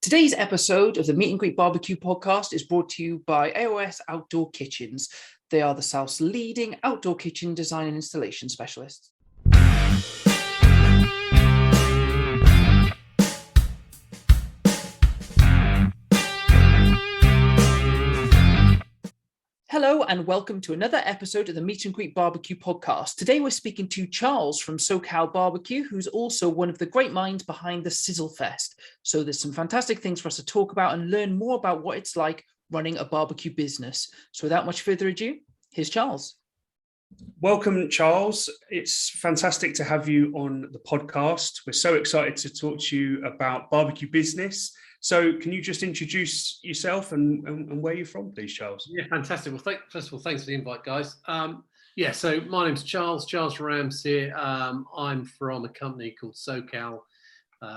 Today's episode of the Meet and Greet Barbecue podcast is brought to you by AOS Outdoor Kitchens. They are the South's leading outdoor kitchen design and installation specialists. Hello and welcome to another episode of the Meet and Greet Barbecue podcast. Today we're speaking to Charles from Socal BBQ, who's also one of the great minds behind the Sizzlefest. So there's some fantastic things for us to talk about and learn more about what it's like running a barbecue business. So without much further ado, here's Charles. Welcome, Charles. It's fantastic to have you on the podcast. We're so excited to talk to you about barbecue business. So can you just introduce yourself and where you're from, please, Charles? Yeah, fantastic. Well, first of all, thanks for the invite, guys. So my name's Charles Rams here. I'm from a company called Socal.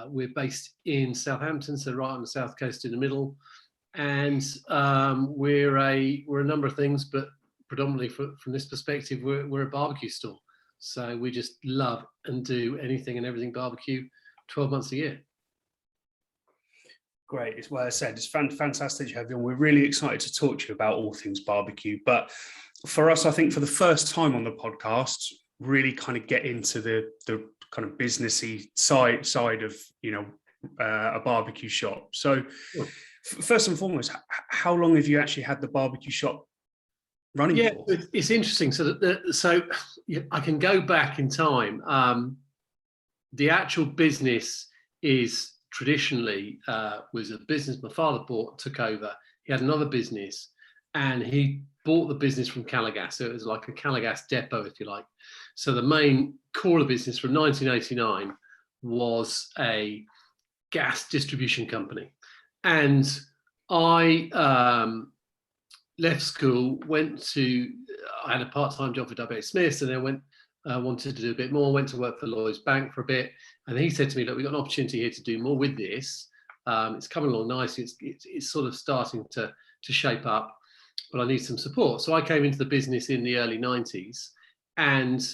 We're based in Southampton, so right on the south coast in the middle. And we're a number of things, but predominantly from this perspective, we're a barbecue store. So we just love and do anything and everything barbecue 12 months a year. Great. As well as I said, it's fantastic to have you on. We're really excited to talk to you about all things barbecue. But for us, I think for the first time on the podcast, really kind of get into the kind of businessy side of, a barbecue shop. So first and foremost, how long have you actually had the barbecue shop running for? It's interesting. So I can go back in time. The actual business is traditionally was a business my father took over. He had another business and he bought the business from Calagas. So it was like a Calagas depot, if you like. So the main core of the business from 1989 was a gas distribution company. And I left school, I had a part-time job for W.H. Smith's, and then wanted to do a bit more, went to work for Lloyds Bank for a bit. And he said to me, look, we've got an opportunity here to do more with this. It's coming along nicely. It's sort of starting to shape up, but I need some support. So I came into the business in the early 90s, and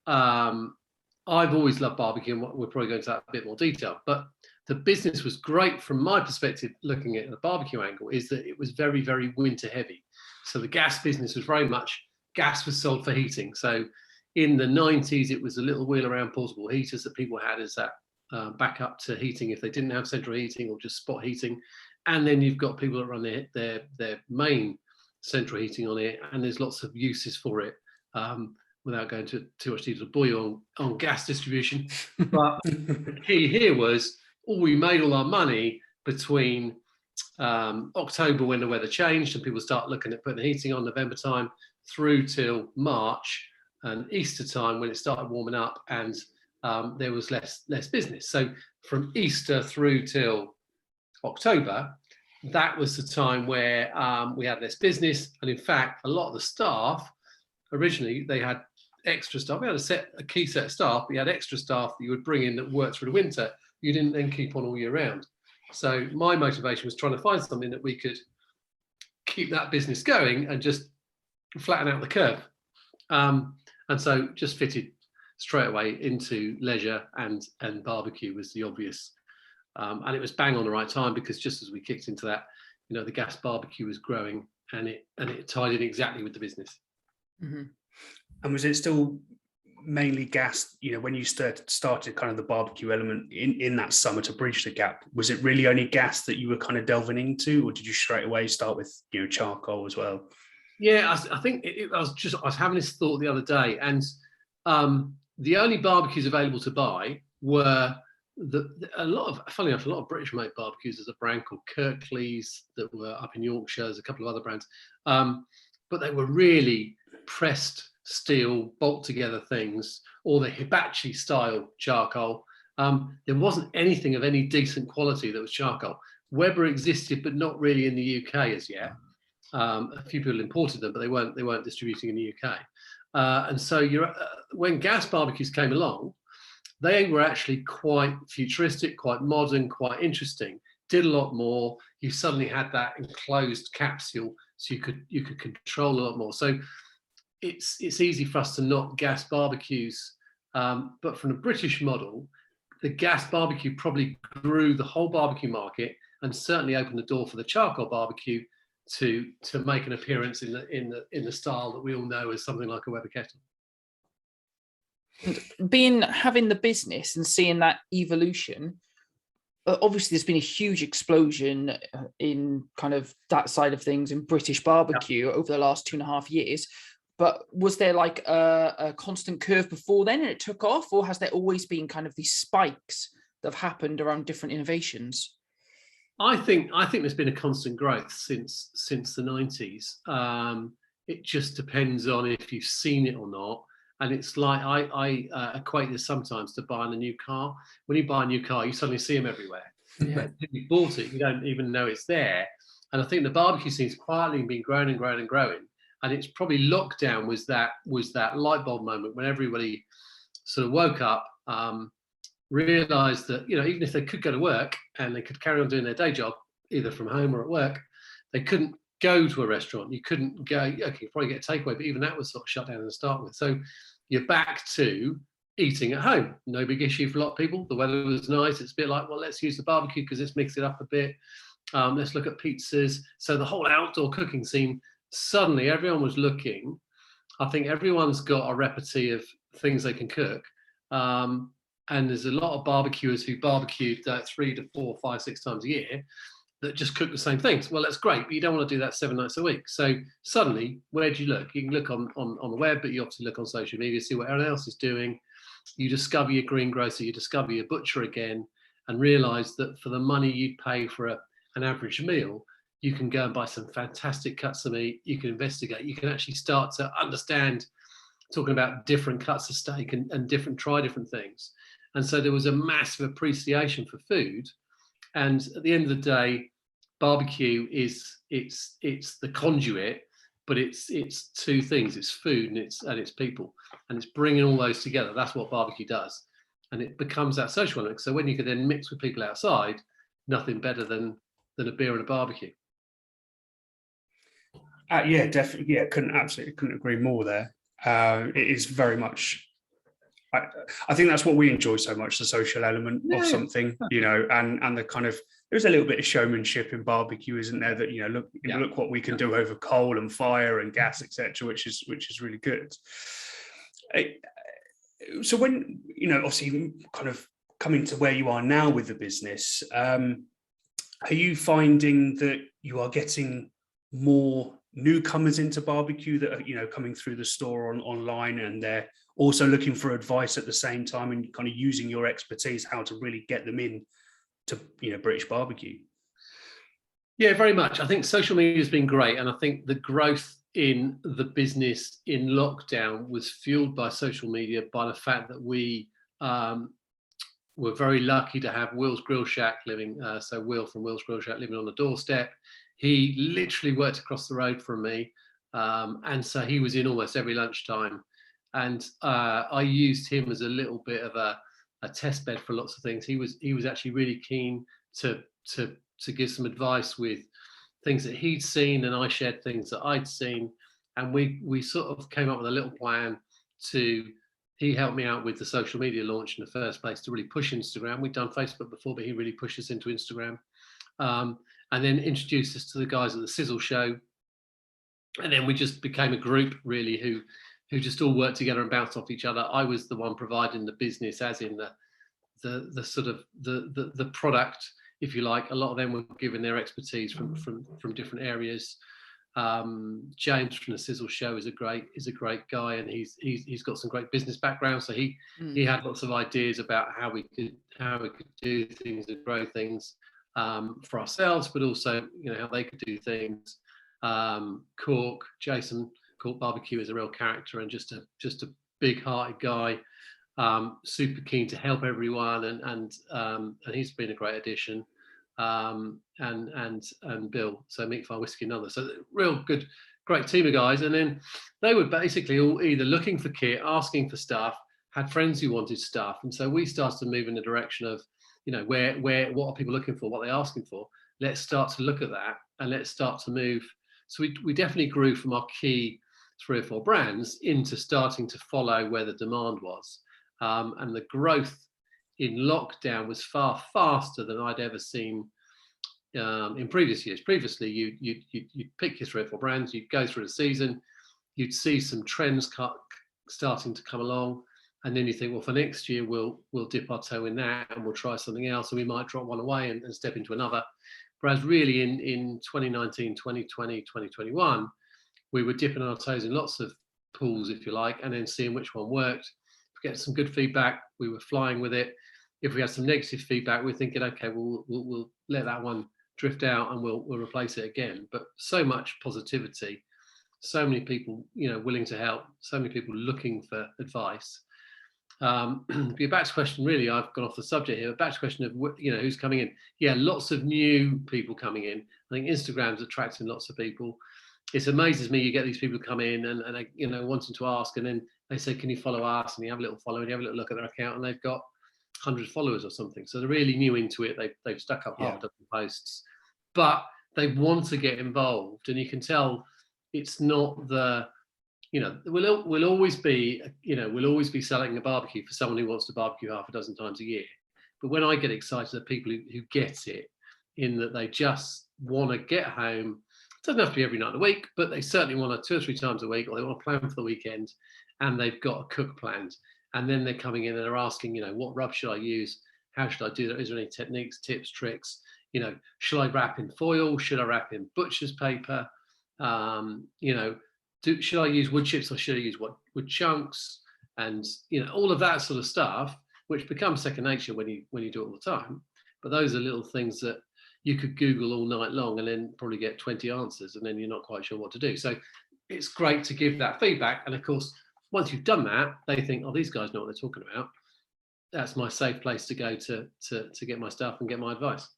I've always loved barbecue, and we're probably going into that a bit more detail. But the business was great from my perspective, looking at the barbecue angle, is that it was very, very winter heavy. So the gas business was very much, gas was sold for heating. So in the 90s, it was a little wheel around portable heaters that people had as that backup to heating if they didn't have central heating or just spot heating. And then you've got people that run their main central heating on it, and there's lots of uses for it. Without going to too much detail, bore you on gas distribution. But the key here was, we made all our money between October, when the weather changed and people start looking at putting the heating on, November time, through till March and Easter time, when it started warming up and there was less business. So from Easter through till October, that was the time where we had less business. And in fact, a lot of the staff, originally they had extra staff. We had a key set of staff, but you had extra staff that you would bring in that worked through the winter. You didn't then keep on all year round. So my motivation was trying to find something that we could keep that business going and just flatten out the curve. And so just fitted straight away into leisure, and barbecue was the obvious. And it was bang on the right time, because just as we kicked into that, the gas barbecue was growing, and it tied in exactly with the business. Mm-hmm. And was it still mainly gas, when you started kind of the barbecue element in that summer to bridge the gap? Was it really only gas that you were kind of delving into, or did you straight away start with, charcoal as well? Yeah, I think I was having this thought the other day, and the only barbecues available to buy were funny enough, a lot of British-made barbecues. There's a brand called Kirklees that were up in Yorkshire. There's a couple of other brands, but they were really pressed steel, bolt-together things, or the hibachi-style charcoal. There wasn't anything of any decent quality that was charcoal. Weber existed, but not really in the UK as yet. A few people imported them, but they weren't distributing in the UK. And so when gas barbecues came along, they were actually quite futuristic, quite modern, quite interesting. Did a lot more. You suddenly had that enclosed capsule, so you could control a lot more. So it's easy for us to knock gas barbecues, but from a British model, the gas barbecue probably grew the whole barbecue market and certainly opened the door for the charcoal barbecue to make an appearance in the style that we all know as something like a Weber kettle. Having the business and seeing that evolution, obviously there's been a huge explosion in kind of that side of things in British barbecue over the last 2.5 years. But was there like a constant curve before then and it took off, or has there always been kind of these spikes that have happened around different innovations? I think there's been a constant growth since the 90s. It just depends on if you've seen it or not. And it's like I equate this sometimes to buying a new car. When you buy a new car, you suddenly see them everywhere. Yeah. But if you bought it, you don't even know it's there. And I think the barbecue scene's quietly been growing and growing and growing. And it's probably lockdown was that light bulb moment when everybody sort of woke up, realised that, you know, even if they could go to work and they could carry on doing their day job, either from home or at work, they couldn't go to a restaurant. You couldn't go, okay, you probably get a takeaway, but even that was sort of shut down to start with. So you're back to eating at home. No big issue for a lot of people. The weather was nice. It's a bit like, well, let's use the barbecue because let's mix it up a bit. Let's look at pizzas. So the whole outdoor cooking scene, suddenly everyone was looking. I think everyone's got a repertoire of things they can cook. And there's a lot of barbecuers who barbecued 3 to 4, 5, 6 times a year that just cook the same things. Well, that's great, but you don't want to do that 7 nights a week. So suddenly, where do you look? You can look on the web, but you obviously look on social media, see what everyone else is doing. You discover your greengrocer, you discover your butcher again, and realise that for the money you'd pay for an average meal, you can go and buy some fantastic cuts of meat. You can investigate. You can actually start to understand, talking about different cuts of steak and try different things. And so there was a massive appreciation for food. And at the end of the day, barbecue it's the conduit, but it's 2 things: it's food and it's people, and it's bringing all those together. That's what barbecue does, and it becomes that social element. So when you can then mix with people outside, nothing better than a beer and a barbecue. Yeah, definitely. Yeah, couldn't agree more there. It is very much. I think that's what we enjoy so much, the social element of something, you know, and the kind of, there's a little bit of showmanship in barbecue, isn't there? That, you know, look what we can do over coal and fire and gas, etc., which is really good. So when, you know, obviously kind of coming to where you are now with the business, are you finding that you are getting more newcomers into barbecue that are, you know, coming through the store online, and they're also looking for advice at the same time, and kind of using your expertise how to really get them in to, you know, British barbecue? Yeah, very much. I think social media has been great, and I think the growth in the business in lockdown was fueled by social media, by the fact that we were very lucky to have Will's Grill Shack living. So Will from Will's Grill Shack living on the doorstep. He literally worked across the road from me, and so he was in almost every lunchtime. And I used him as a little bit of a test bed for lots of things. He was actually really keen to give some advice with things that he'd seen, and I shared things that I'd seen. And we sort of came up with a little plan he helped me out with the social media launch in the first place to really push Instagram. We'd done Facebook before, but he really pushed us into Instagram. And then introduced us to the guys at the Sizzle show. And then we just became a group really who just all worked together and bounced off each other. I was the one providing the business, as in the sort of the product, if you like. A lot of them were given their expertise from different areas. James from the Sizzle show is a great guy, and he's got some great business background. So he had lots of ideas about how we could do things and grow things for ourselves, but also, you know, how they could do things. Jason Cork Barbecue is a real character and just a big-hearted guy, super keen to help everyone, and he's been a great addition. And Bill, so Meat Fire Whiskey and others. So real good, great team of guys. And then they were basically all either looking for kit, asking for stuff, had friends who wanted stuff, and so we started to move in the direction of, you know, what are people looking for, what are they asking for? Let's start to look at that, and let's start to move. So we definitely grew from our key 3 or 4 brands into starting to follow where the demand was. And the growth in lockdown was far faster than I'd ever seen in previous years. Previously, you'd pick your 3 or 4 brands, you'd go through the season, you'd see some trends starting to come along, and then you think, well, for next year we'll dip our toe in that and we'll try something else, and we might drop one away and step into another. Whereas really in 2019, 2020, 2021, we were dipping our toes in lots of pools, if you like, and then seeing which one worked. If we get some good feedback, we were flying with it. If we had some negative feedback, we're thinking, okay, we'll let that one drift out and we'll replace it again. But so much positivity, so many people, willing to help, so many people looking for advice. Your back to question, really, I've gone off the subject here. Back to question of who's coming in. Yeah, lots of new people coming in. I think Instagram's attracting lots of people. It amazes me, you get these people come in and wanting to ask, and then they say, can you follow us? And you have a little follow, and you have a little look at their account, and they've got 100 followers or something. So they're really new into it. They've stuck up half a dozen posts, but they want to get involved, and you can tell it's not the we'll always be selling a barbecue for someone who wants to barbecue half a dozen times a year. But when I get excited, are people who get it, in that they just want to get home. It doesn't have to be every night of the week, but they certainly want to 2 or 3 times a week, or they want to plan for the weekend, and they've got a cook planned. And then they're coming in and they're asking, what rub should I use? How should I do that? Is there any techniques, tips, tricks? Should I wrap in foil? Should I wrap in butcher's paper? Should I use wood chips or should I use wood chunks? And all of that sort of stuff, which becomes second nature when you do it all the time. But those are little things that you could Google all night long and then probably get 20 answers, and then you're not quite sure what to do. So it's great to give that feedback. And of course, once you've done that, they think, oh, these guys know what they're talking about. That's my safe place to go to get my stuff and get my advice.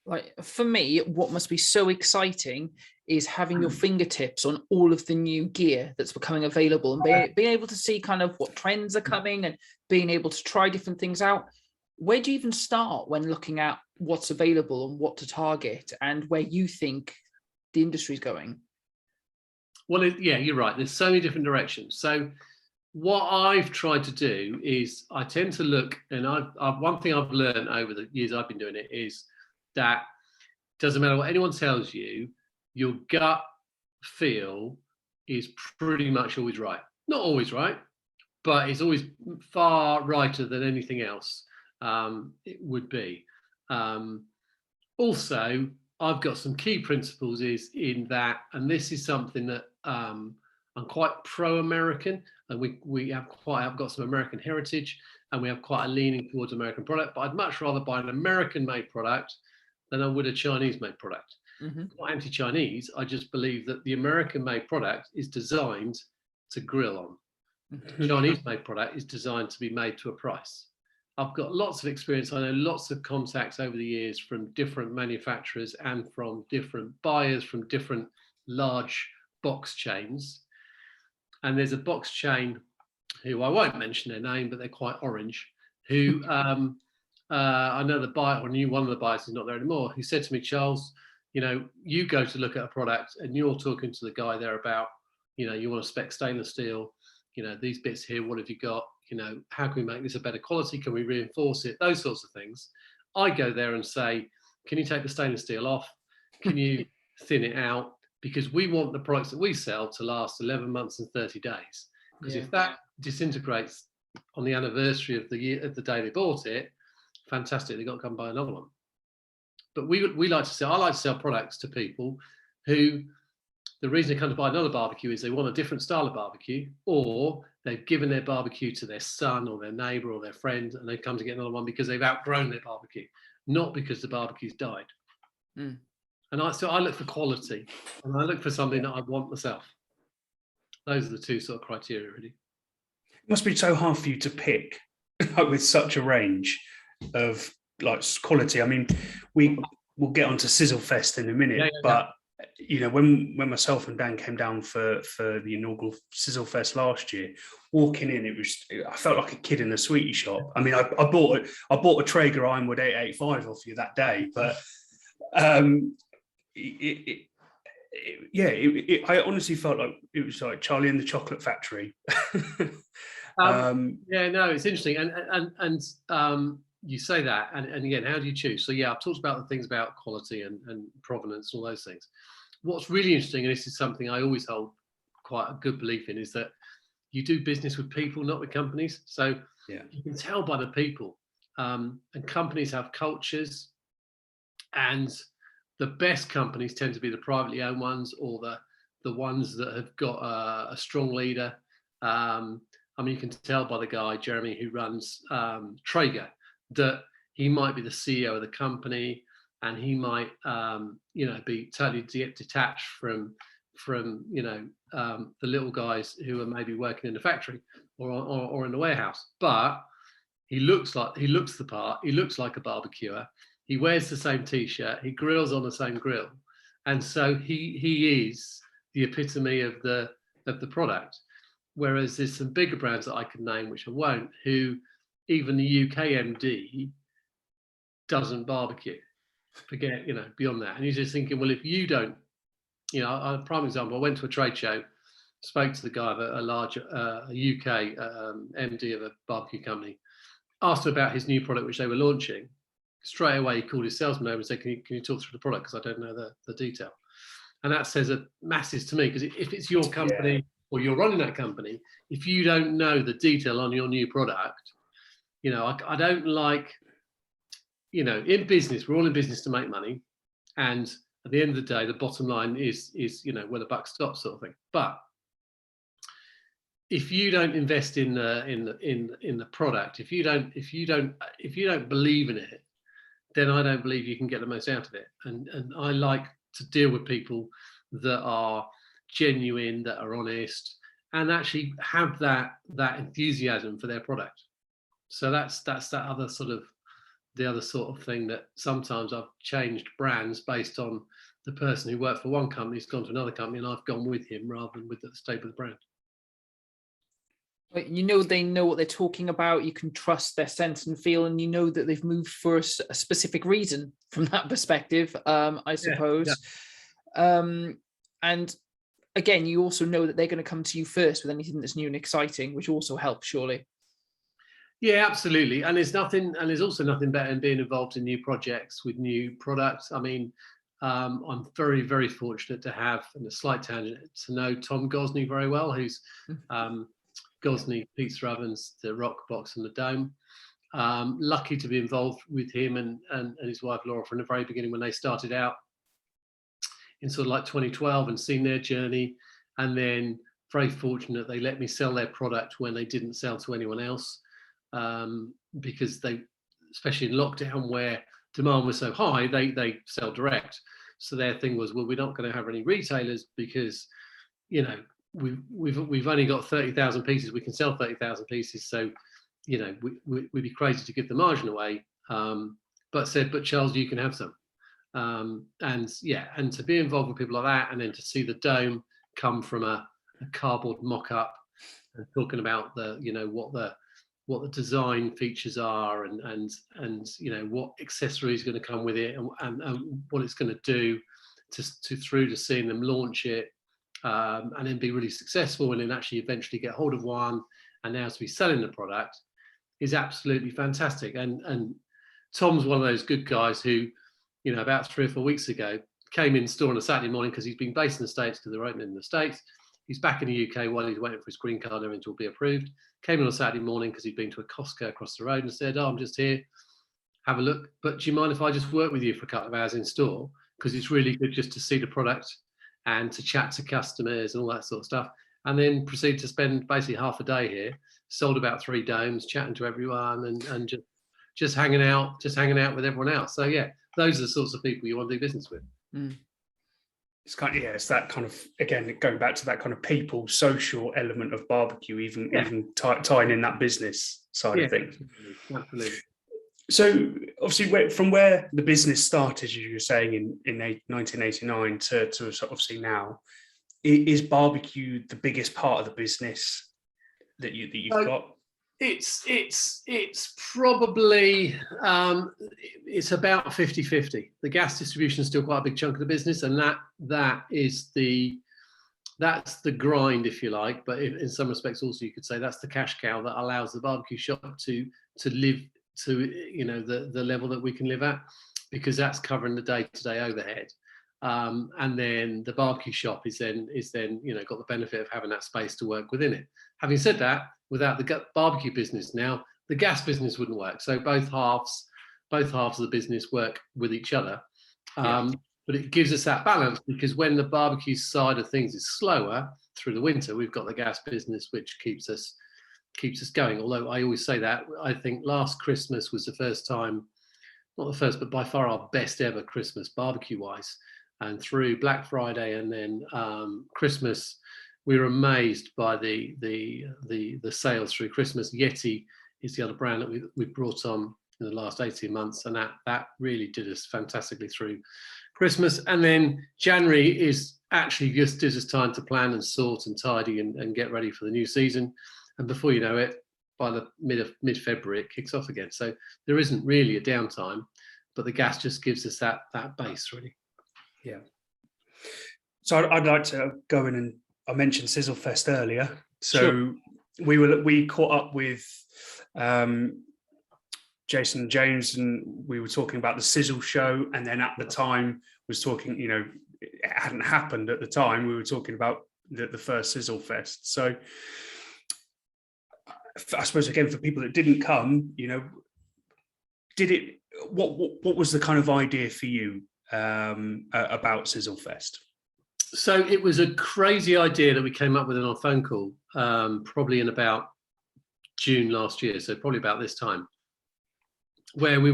Like, for me, what must be so exciting is having your fingertips on all of the new gear that's becoming available, and being able to see kind of what trends are coming and being able to try different things out. Where do you even start when looking at what's available and what to target, and where you think the industry's going? Well, you're right. There's so many different directions. So what I've tried to do is I tend to look, and one thing I've learned over the years I've been doing it is that it doesn't matter what anyone tells you, your gut feel is pretty much always right. Not always right, but it's always far righter than anything else it would be. Also, I've got some key principles in that, and this is something that I'm quite pro-American, and I've got some American heritage, and we have quite a leaning towards American product, but I'd much rather buy an American-made product than I would a Chinese-made product. Mm-hmm. I'm not anti-Chinese, I just believe that the American-made product is designed to grill on. Mm-hmm. Chinese-made product is designed to be made to a price. I've got lots of experience. I know lots of contacts over the years from different manufacturers and from different buyers from different large box chains. And there's a box chain who I won't mention their name, but they're quite orange, who I know the buyer, or knew one of the buyers is not there anymore, who said to me, Charles, you go to look at a product and you're talking to the guy there about, you want to spec stainless steel, these bits here, what have you got? How can we make this a better quality? Can we reinforce it? Those sorts of things. I go there and say, can you take the stainless steel off? Can you thin it out? Because we want the products that we sell to last 11 months and 30 days. Because if that disintegrates on the anniversary of the year, of the day they bought it, fantastic, they've got to come buy another one. But I like to sell products to people who, the reason they come to buy another barbecue is they want a different style of barbecue, or they've given their barbecue to their son or their neighbor or their friend, and they've come to get another one because they've outgrown their barbecue, not because the barbecue's died. Mm. And I look for quality, and I look for something that I want myself. Those are the two sort of criteria, really. It must be so hard for you to pick with such a range of quality. I mean, we'll get onto Sizzlefest in a minute, but when myself and Dan came down for the inaugural Sizzlefest last year, walking in, I felt like a kid in a sweetie shop. I mean, I bought a Traeger Ironwood 885 off you that day, but I honestly felt like it was like Charlie and the Chocolate Factory. No, it's interesting, and you say that, and again, how do you choose? So yeah, I've talked about the things about quality and provenance, all those things. What's really interesting, and this is something I always hold quite a good belief in, is that you do business with people, not with companies. So you can tell by the people, and companies have cultures, and the best companies tend to be the privately owned ones, or the ones that have got a strong leader. I mean, you can tell by the guy, Jeremy, who runs Traeger, that he might be the CEO of the company, and he might, be totally detached from the little guys who are maybe working in the factory or in the warehouse. But he looks the part. He looks like a barbecuer. He wears the same T-shirt. He grills on the same grill, and so he is the epitome of the product. Whereas there's some bigger brands that I can name, which I won't, who even the UK MD doesn't barbecue. Forget, beyond that. And you're just thinking, well, if you don't, a prime example, I went to a trade show, spoke to the guy of a large UK MD of a barbecue company, asked him about his new product, which they were launching. Straight away, he called his salesman over and said, can you talk through the product? Because I don't know the detail. And that says a masses to me, because if it's your company or you're running that company, if you don't know the detail on your new product, I don't like, in business, we're all in business to make money. And at the end of the day, the bottom line is where the buck stops, sort of thing. But if you don't invest in the product, if you don't believe in it, then I don't believe you can get the most out of it. And I like to deal with people that are genuine, that are honest, and actually have that enthusiasm for their product. So that's the other sort of thing that sometimes I've changed brands based on the person who worked for one company who's gone to another company, and I've gone with him rather than with the state of the brand. They know what they're talking about. You can trust their sense and feel, and that they've moved for a specific reason from that perspective, I suppose. And again, you also know that they're going to come to you first with anything that's new and exciting, which also helps, surely. Yeah, absolutely. And there's also nothing better than being involved in new projects with new products. I mean, I'm very, very fortunate to have, and a slight tangent, to know Tom Gosney very well, who's Gosney Pizza Ovens, the Rock Box and the Dome. Lucky to be involved with him and his wife Laura from the very beginning when they started out in sort of like 2012, and seen their journey. And then very fortunate they let me sell their product when they didn't sell to anyone else, because they, especially in lockdown where demand was so high, they sell direct. So their thing was, well, we're not going to have any retailers because we've only got 30,000 pieces. We can sell 30,000 pieces, so we'd be crazy to give the margin away. But Charles, you can have some. And to be involved with people like that, and then to see the dome come from a cardboard mock-up, and talking about what the design features are, and what accessories are going to come with it, and what it's going to do through to seeing them launch it, and then be really successful, and then actually eventually get hold of one, and now to be selling the product, is absolutely fantastic. And Tom's one of those good guys who, about 3 or 4 weeks ago, came in store on a Saturday morning, because he's been based in the States because they're opening in the States. He's back in the UK while he's waiting for his green card and everything to be approved. Came in on a Saturday morning because he'd been to a Costco across the road and said, "Oh, I'm just here, have a look. But do you mind if I just work with you for a couple of hours in store? Because it's really good just to see the product and to chat to customers and all that sort of stuff." And then proceed to spend basically half a day here, sold about 3 domes, chatting to everyone, and just hanging out with everyone else. So yeah, those are the sorts of people you want to do business with. It's it's that kind of, again, going back to that kind of people social element of barbecue, even tying in that business side of things. Absolutely. So obviously, from where the business started, as you were saying, in 1989 to obviously now, is barbecue the biggest part of the business that you've got? It's probably it's about 50-50. The gas distribution is still quite a big chunk of the business, and that's the grind, if you like. But in some respects, also you could say that's the cash cow that allows the barbecue shop to live the level that we can live at, because that's covering the day-to-day overhead. And then the barbecue shop is then got the benefit of having that space to work within it. Having said that, without the barbecue business now, the gas business wouldn't work. So both halves of the business work with each other. But it gives us that balance, because when the barbecue side of things is slower through the winter, we've got the gas business, which keeps us going. Although I always say that, I think last Christmas was the first time, not the first, but by far our best ever Christmas barbecue wise. And through Black Friday and then Christmas, we were amazed by the sales through Christmas. Yeti is the other brand that we brought on in the last 18 months, and that really did us fantastically through Christmas. And then January is actually just gives us time to plan and sort and tidy and get ready for the new season. And before you know it, by the mid-February, it kicks off again. So there isn't really a downtime, but the gas just gives us that base, really. Yeah. So I'd like to go in, and I mentioned Sizzlefest earlier. So Sure. we caught up with Jason and James, and we were talking about the Sizzle show. And then at the time was talking, it hadn't happened at the time. We were talking about the first Sizzlefest. So I suppose, again, for people that didn't come, what was the kind of idea for you about Sizzlefest? So it was a crazy idea that we came up with on a phone call, probably in about June last year. So probably about this time, where we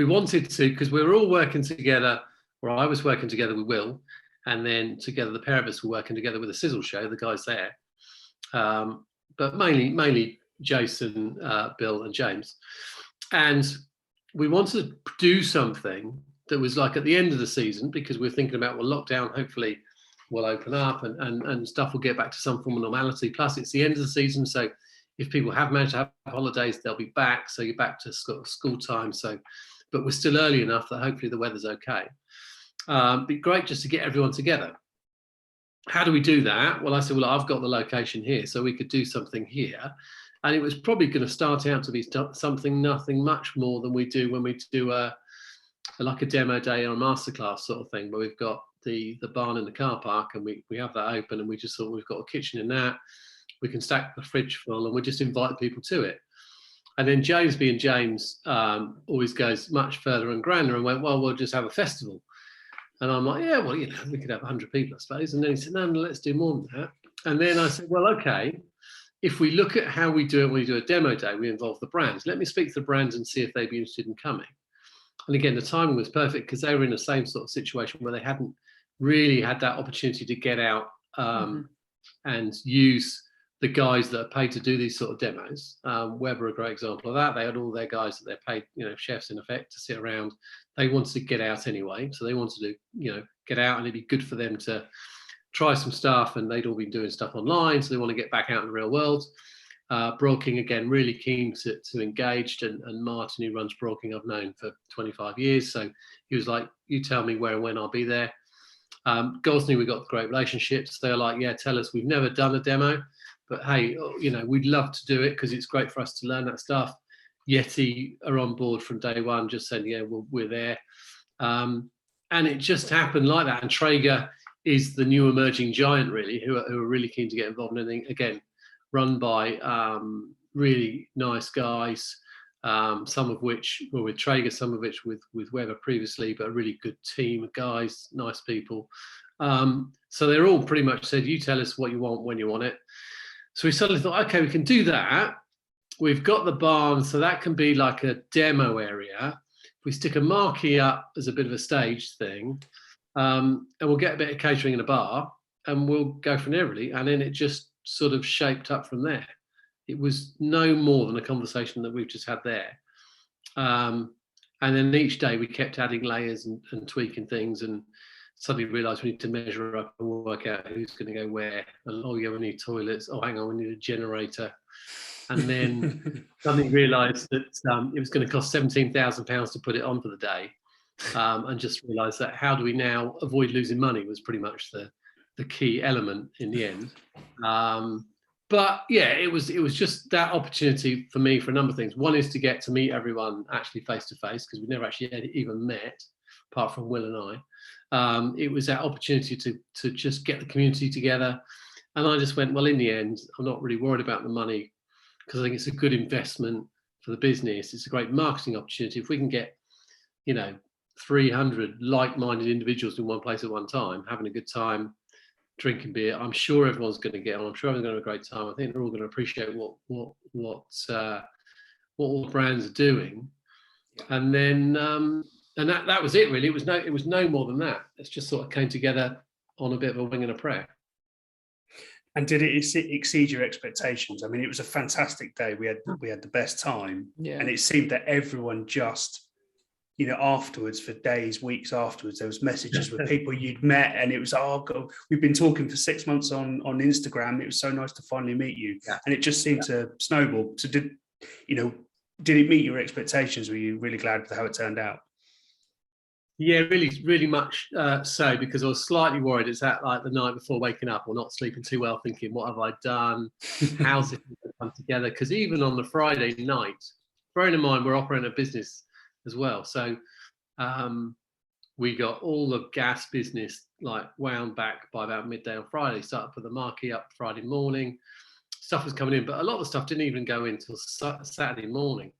wanted to, because we were all working together, or I was working together with Will, and then together the pair of us were working together with the Sizzle show, the guys there, but mainly Jason, Bill and James. And we wanted to do something that was like at the end of the season, because we're thinking about, well, lockdown hopefully will open up and stuff will get back to some form of normality. Plus it's the end of the season, so if people have managed to have holidays, they'll be back, so you're back to school time. So, but we're still early enough that hopefully the weather's okay. Be great just to get everyone together. How do we do that? Well, I said, well, I've got the location here, so we could do something here. And it was probably going to start out to be nothing much more than we do when we do like a demo day or a masterclass sort of thing, where we've got the barn in the car park, and we have that open, and we just thought, we've got a kitchen in that, we can stack the fridge full, and we just invite people to it. And then James, being James, always goes much further and grander, and went, well, we'll just have a festival. And I'm like, yeah, well, we could have 100 people, I suppose. And then he said, no, let's do more than that. And then I said, well, okay, if we look at how we do it when we do a demo day, we involve the brands. Let me speak to the brands and see if they'd be interested in coming. And again, the timing was perfect, because they were in the same sort of situation where they hadn't really had that opportunity to get out and use the guys that are paid to do these sort of demos. Weber, a great example of that. They had all their guys that they're paid, chefs in effect, to sit around. They wanted to get out anyway. So they wanted to, get out, and it'd be good for them to try some stuff, and they'd all been doing stuff online. So they want to get back out in the real world. Broking, again, really keen to engage, and Martin, who runs Broking, I've known for 25 years. So he was like, you tell me where and when I'll be there. Gosney, we got great relationships. They're like, yeah, tell us, we've never done a demo, but hey, we'd love to do it, because it's great for us to learn that stuff. Yeti are on board from day one, just saying, yeah, we're there. And it just happened like that. And Traeger is the new emerging giant, really, who are really keen to get involved in anything. Again, run by really nice guys, some of which were with Traeger, some of which with Weber previously, but a really good team of guys, nice people. So they're all pretty much said, you tell us what you want when you want it. So we suddenly thought, okay, we can do that. We've got the barn, so that can be like a demo area. We stick a marquee up as a bit of a stage thing, and we'll get a bit of catering in a bar, and we'll go from there, really. And then it just sort of shaped up from there. It was no more than a conversation that we've just had there. And then each day we kept adding layers and tweaking things, and suddenly realised we need to measure up and work out who's going to go where. And oh yeah, we need toilets. Oh, hang on, we need a generator. And then suddenly realised that it was going to cost £17,000 to put it on for the day, and just realised that how do we now avoid losing money was pretty much the key element in the end. but yeah, it was just that opportunity for me for a number of things. One is to get to meet everyone actually face to face, because we never actually had even met, apart from Will and I. It was that opportunity to just get the community together, and I just went, well, in the end, I'm not really worried about the money, because I think it's a good investment for the business. It's a great marketing opportunity. If we can get, 300 like-minded individuals in one place at one time, having a good time, drinking beer, I'm sure everyone's going to get on. I'm sure everyone's going to have a great time. I think they're all going to appreciate what all the brands are doing. And then and that was it really. It was no more than that. It's just sort of came together on a bit of a wing and a prayer. And did it exceed your expectations? I mean, it was a fantastic day. We had the best time, and it seemed that everyone just, afterwards, for days, weeks afterwards, there was messages with people you'd met, and it was, oh God, we've been talking for 6 months on Instagram. It was so nice to finally meet you, and it just seemed to snowball. So did it meet your expectations? Were you really glad with how it turned out? Yeah, really, really much so, because I was slightly worried. It's that like the night before waking up or not sleeping too well, thinking, what have I done? How's it going to come together? Because even on the Friday night, bearing in mind we're operating a business as well, so we got all the gas business like wound back by about midday on Friday. Started put the marquee up Friday morning. Stuff was coming in, but a lot of the stuff didn't even go in until Saturday morning.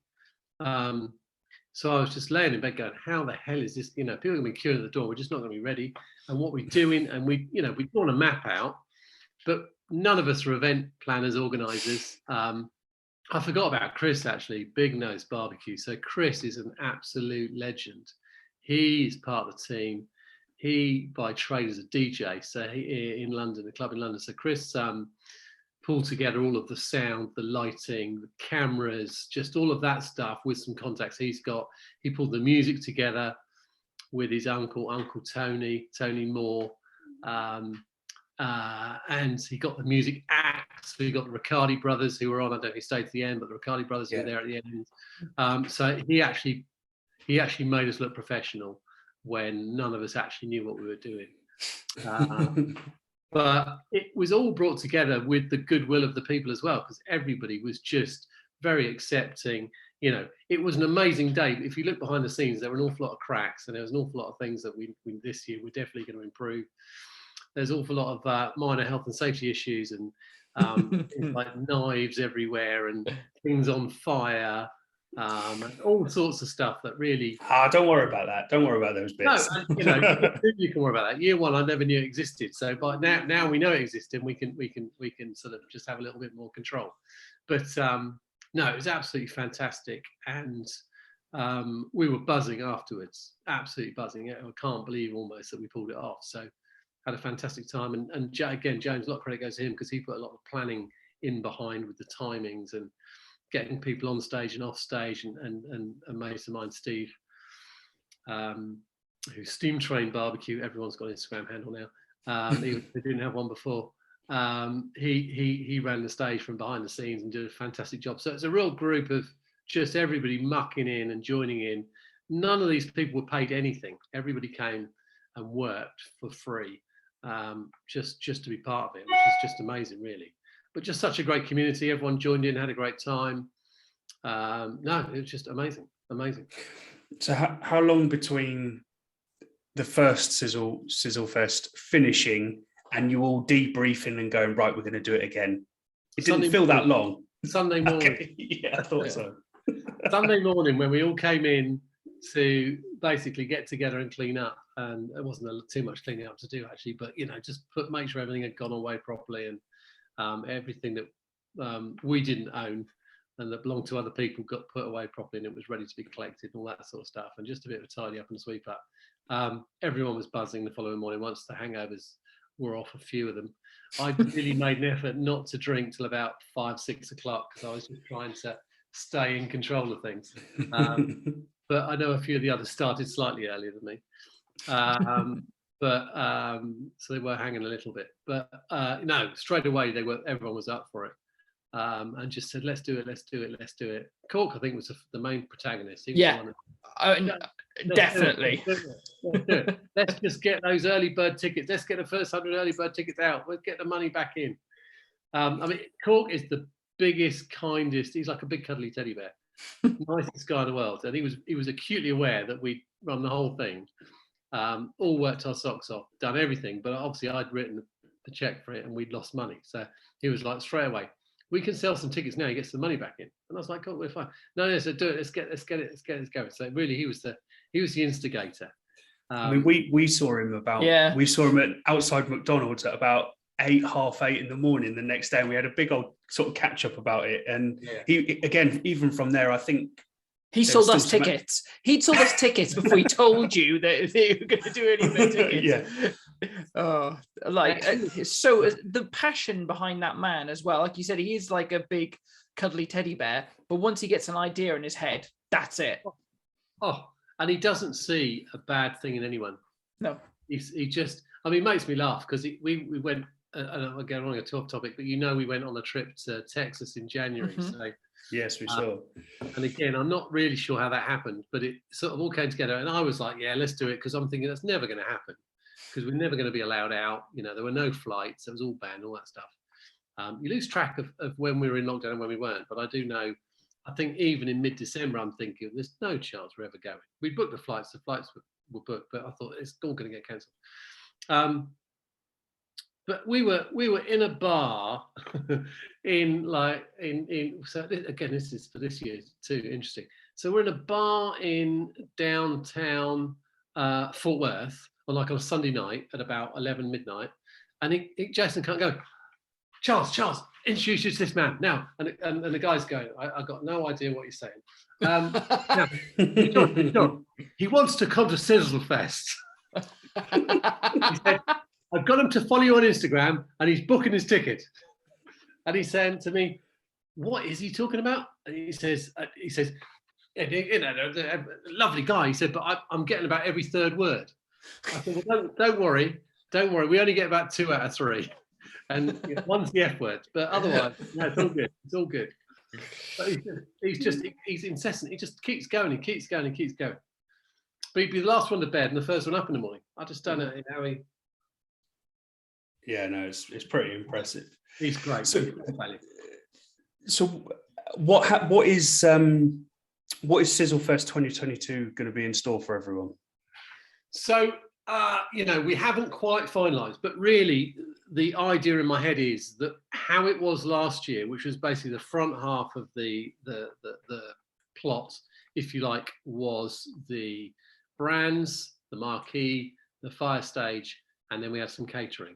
So I was just laying in bed going, how the hell is this? People are going to be queuing at the door. We're just not going to be ready. And what we're doing, and we've drawn a map out, but none of us are event planners, organisers. I forgot about Chris, actually, Big Nose Barbecue. So Chris is an absolute legend. He's part of the team. He, by trade, is a DJ. So he in London, a club in London. So Chris pulled together all of the sound, the lighting, the cameras, just all of that stuff with some contacts he's got. He pulled the music together with his Uncle Tony Moore. And he got the music acts. So he got the Riccardi brothers who were on. I don't know if he stayed to the end, but the Riccardi brothers were there at the end. So he actually made us look professional when none of us actually knew what we were doing. But it was all brought together with the goodwill of the people as well, because everybody was just very accepting. It was an amazing day. If you look behind the scenes, there were an awful lot of cracks, and there was an awful lot of things that we this year we're definitely going to improve. There's an awful lot of minor health and safety issues, and things like knives everywhere and things on fire, and all sorts of stuff that really. Don't worry about that. Don't worry about those bits. No, you can worry about that. Year one, I never knew it existed. So, but now we know it existed. We can sort of just have a little bit more control. But no, it was absolutely fantastic, and we were buzzing afterwards. Absolutely buzzing. I can't believe almost that we pulled it off. So. Had a fantastic time, and again, James, a lot of credit goes to him, because he put a lot of planning in behind with the timings and getting people on stage and off stage, and a mate of mine, Steve, who's Steam Train Barbecue. Everyone's got an Instagram handle now. They didn't have one before. He ran the stage from behind the scenes and did a fantastic job. So it's a real group of just everybody mucking in and joining in. None of these people were paid anything. Everybody came and worked for free. Just to be part of it, which is just amazing, really. But just such a great community. Everyone joined in, had a great time. No, it was just amazing. So how long between the first Sizzlefest finishing and you all debriefing and going, right, we're going to do it again? It didn't feel that long. Sunday morning. Okay. Yeah, I thought so. Sunday morning, when we all came in to basically get together and clean up, and it wasn't too much cleaning up to do actually, but just make sure everything had gone away properly, and everything that we didn't own and that belonged to other people got put away properly, and it was ready to be collected and all that sort of stuff, and just a bit of a tidy up and a sweep up. Everyone was buzzing the following morning once the hangovers were off, a few of them. I really made an effort not to drink till about 5-6 o'clock, because I was just trying to stay in control of things. But I know a few of the others started slightly earlier than me. So they were hanging a little bit. But no, straight away everyone was up for it. And just said, let's do it. Cork, I think, was the main protagonist. He was definitely. Let's just get those early bird tickets. Let's get the first 100 early bird tickets out. Let's get the money back in. I mean, Cork is the biggest, kindest. He's like a big cuddly teddy bear, nicest guy in the world. And he was acutely aware that we'd run the whole thing, all worked our socks off, done everything. But obviously, I'd written the check for it, and we'd lost money. So he was like, straight away, we can sell some tickets now. He gets the money back in. And I was like, oh, we're fine. No, so do it. Let's get it going. So really, he was the instigator. I mean, we saw him we saw him at outside McDonald's at about 8, half 8 in the morning the next day, and we had a big old sort of catch up about it. And he, again, even from there, I think he sold us tickets. He sold us tickets before he told you that they were going to do any of the tickets. Oh, like so the passion behind that man as well. Like you said, he is like a big cuddly teddy bear, but once he gets an idea in his head, that's it. Oh, and he doesn't see a bad thing in anyone. No, he just. I mean, it makes me laugh because we went. Again, on a tough topic, but we went on a trip to Texas in January. So yes, we saw. And again, I'm not really sure how that happened, but it sort of all came together. And I was like, yeah, let's do it, because I'm thinking that's never going to happen, because we're never going to be allowed out. There were no flights; it was all banned, all that stuff. You lose track of when we were in lockdown and when we weren't. But I do know. I think even in mid-December, I'm thinking there's no chance we're ever going. We booked the flights were booked, but I thought it's all going to get cancelled. But we were in a bar so again, this is for this year too interesting. So we're in a bar in downtown Fort Worth on a Sunday night at about 11 midnight, and Jason can't go. Charles, introduce you to this man now. And the guy's going, I got no idea what he's saying. Now, John, he wants to come to Sizzlefest. He said, I've got him to follow you on Instagram, and he's booking his ticket. And he's saying to me, what is he talking about? And he says, lovely guy. He said, but I'm getting about every third word. I said, well, don't worry. We only get about 2 out of 3. And one's the F word, but otherwise, no, it's all good. It's all good. But he's incessant. He just keeps going. He keeps going. But he'd be the last one to bed and the first one up in the morning. I just don't know how he. Yeah, no, it's pretty impressive. He's great. So what is Sizzlefest 2022 going to be in store for everyone? So we haven't quite finalised, but really the idea in my head is that how it was last year, which was basically the front half of the plot, if you like, was the brands, the marquee, the fire stage, and then we had some catering.